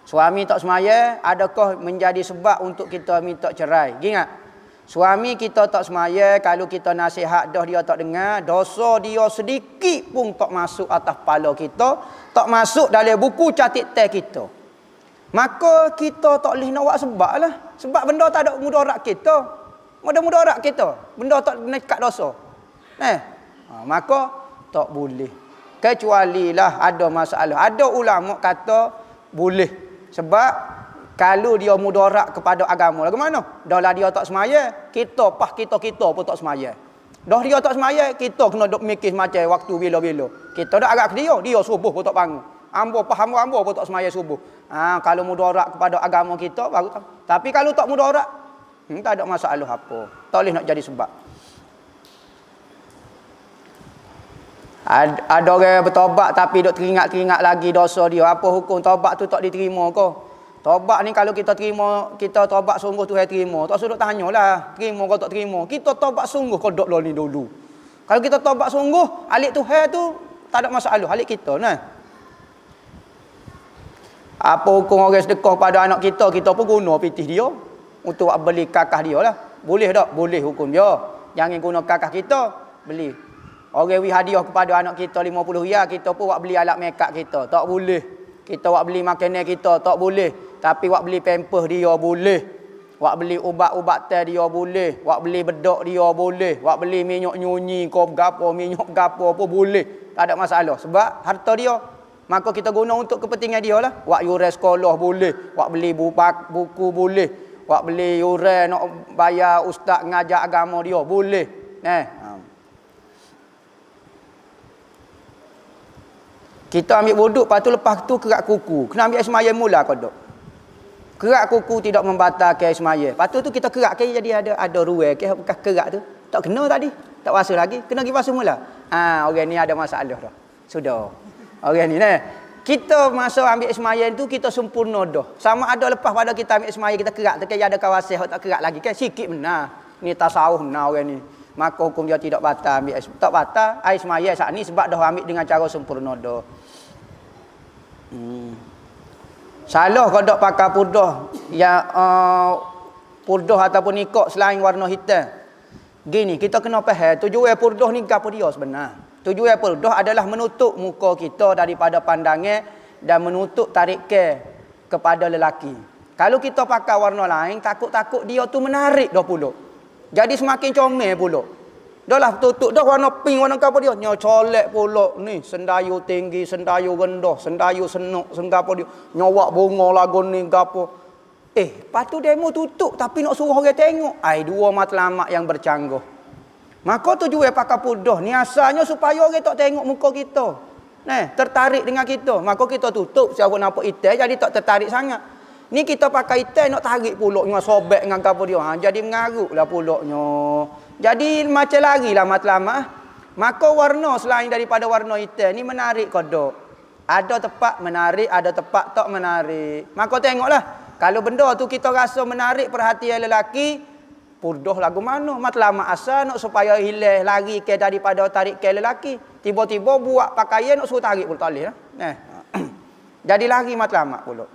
Suami tak semaya, adakah menjadi sebab untuk kita minta cerai? Ingat. Suami kita tak semaya, kalau kita nasihat dah dia tak dengar, dosa dia sedikit pun tak masuk atas kepala kita, tak masuk dalam buku catat kita. Maka kita tak boleh nak buat sebab lah. Sebab benda tak ada mudarat kita. Mudarat kita. Benda tak nekat dosa. Maka tak boleh. Kecuali lah ada masalah. Ada ulama kata boleh. Sebab kalau dia mudarat kepada agama, lagu mana? Dah lah dia tak semaya, kita pun tak semaya. Dah dia tak semaya, kita kena duk mikir macam waktu bila-bila. Kita dah agak ke dia subuh pun tak bangun. Ambo pun tak semaya subuh. Kalau mudarat kepada agama kita baru tahu. Tapi kalau tak mudarat, tak ada masalah apa. Tak boleh nak jadi sebab. Ada orang bertobat tapi duk teringat-teringat lagi dosa dia. Apa hukum tobat tu tak diterima ke? Tobat ni kalau kita terima, kita tobat sungguh Tuhan terima. Tak suruh tanyalah, terima kau tak terima. Kita tobat sungguh kau dok lah ni dulu. Kalau kita tobat sungguh, alik Tuhan tu tak ada masalah, alik kita nah. Apa hukum orang sedekah pada anak kita pun guna pitih dia untuk beli kakah dia lah. Boleh tak? Boleh hukum dia. Jangan guna kakah kita, beli. Orang beri hadiah kepada anak kita 50 riyal, kita pun buat beli alat makeup kita. Tak boleh. Kita buat beli makanan kita, tak boleh. Tapi buat beli pampers dia boleh. Buat beli ubat-ubatan dia boleh. Buat beli bedak dia boleh. Buat beli minyak nyunyi, minyak gapo pun boleh. Tak ada masalah. Sebab harta dia. Maka kita guna untuk kepentingan dia lah. Buat yuran sekolah boleh. Buat beli buku boleh. Buat beli yuran nak bayar ustaz ngajar agama dia boleh. Kita ambil wuduk, lepas tu kerak kuku. Kena ambil air semaya mula kau dok. Kerak kuku tidak membatalkan air semaya. Lepas tu kita kerak ke jadi ada ruang ke bekas kerak tu. Tak kena tadi. Tak basuh lagi. Kena pergi basuh mula. Orang ni ada masalah dah. Sudah. Orang ni kita masa ambil air semaya tu kita sempurna dah. Sama ada lepas pada kita ambil air semaya kita kerak tu ada kawasan hak tak kerak lagi kan sikit benar. Ni tasawuf benar orang ni. Maka hukum dia tidak batal ambil air. Tak batal air semaya saat ni sebab dah ambil dengan cara sempurna dah. Salah kau dok pakai pudah yang purdoh ataupun nikah selain warna hitam. Gini, kita kena faham tujuan purdoh ni gapo dia sebenar. Tujuan purdoh adalah menutup muka kita daripada pandangan dan menutup tarikan kepada lelaki. Kalau kita pakai warna lain, takut-takut dia tu menarik dah pula. Jadi semakin comel pula. Dah lah tutup dah warna pink, warna apa dia. Nyo colek pula ni, sendayu tinggi, sendayu rendah, sendayu senuk, sengapo dia. Nyawak bunga lagu ni gapo. Patu demo tutup tapi nak suruh orang tengok. Ai dua matlamat yang bercanggah. Maka tujuan pakai purdoh ni asalnya supaya orang tak tengok muka kita. Tertarik dengan kita. Maka kita tutup siapa nampak hitam jadi tak tertarik sangat. Ni kita pakai hitam nak tarik pulaknya sobek dengan gapo dia. Jadi mengaruklah pulaknya. Jadi macam lagi lah matlamat. Maka warna selain daripada warna hitam ni menarik kodok. Ada tempat menarik, ada tempat tak menarik. Maka tengoklah. Kalau benda tu kita rasa menarik perhatian lelaki, purdoh lagu mana? Matlamat asal nak supaya hilang lari ke daripada tarik ke lelaki. Tiba-tiba buat pakaian nak suruh tarik pula tak boleh. Jadi lari matlamat pula.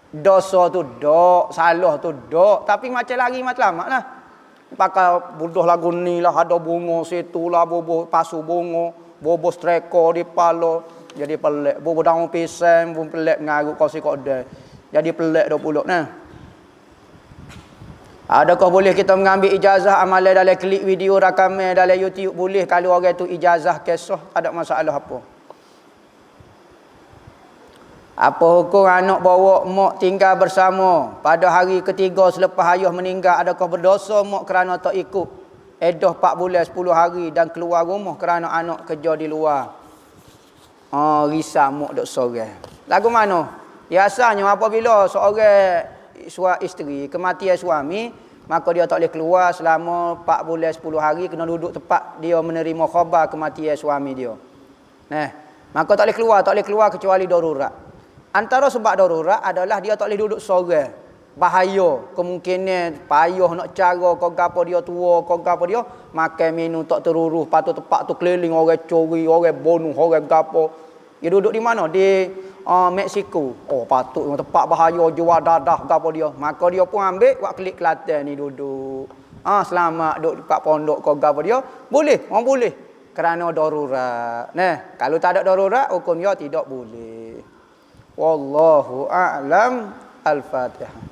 Dosa tu dok, salah tu dok. Tapi macam lari matlamat lah. Pakai budoh lagu ni lah, ada bunga situ lah, bobo pasu bunga, bobo streko di pala, jadi pelik, bobo daun pisang, bobo pelik ngaruk kau si kodai, jadi pelik dah pulak nah. Adakah boleh kita mengambil ijazah amalan dalam klip video rakaman dalam YouTube? Boleh kalau orang tu ijazah kisah, tak ada masalah apa. Apa hukum anak bawa mak tinggal bersama pada hari ketiga selepas ayah meninggal? Adakah berdosa mak kerana tak ikut edah 4 bulan 10 hari dan keluar rumah kerana anak kerja di luar? Risau mak dok sorang. Lagu mana? Biasanya apabila seorang isteri kematian suami, maka dia tak boleh keluar selama 4 bulan 10 hari, kena duduk tempat dia menerima khabar kematian suami dia. Maka tak boleh keluar kecuali darurat. Antara sebab darurat adalah dia tak boleh duduk sorang. Bahaya, kemungkinan payah nak cara kau gapo dia tua, kau gapo dia makan minum tak terurus, patut tempat tu keliling orang curi, orang bunuh, orang gapo. Dia duduk di mana? Di Mexico. Patut tempat bahaya, jual dadah gapo dia. Maka dia pun ambil buat klik Kelantan ni duduk. Selamat duduk dekat pondok kau gapo dia. Boleh, orang boleh. Kerana darurat. Kalau tak ada darurat, hukum dia tidak boleh. Wallahu a'lam. Al-Fatihah.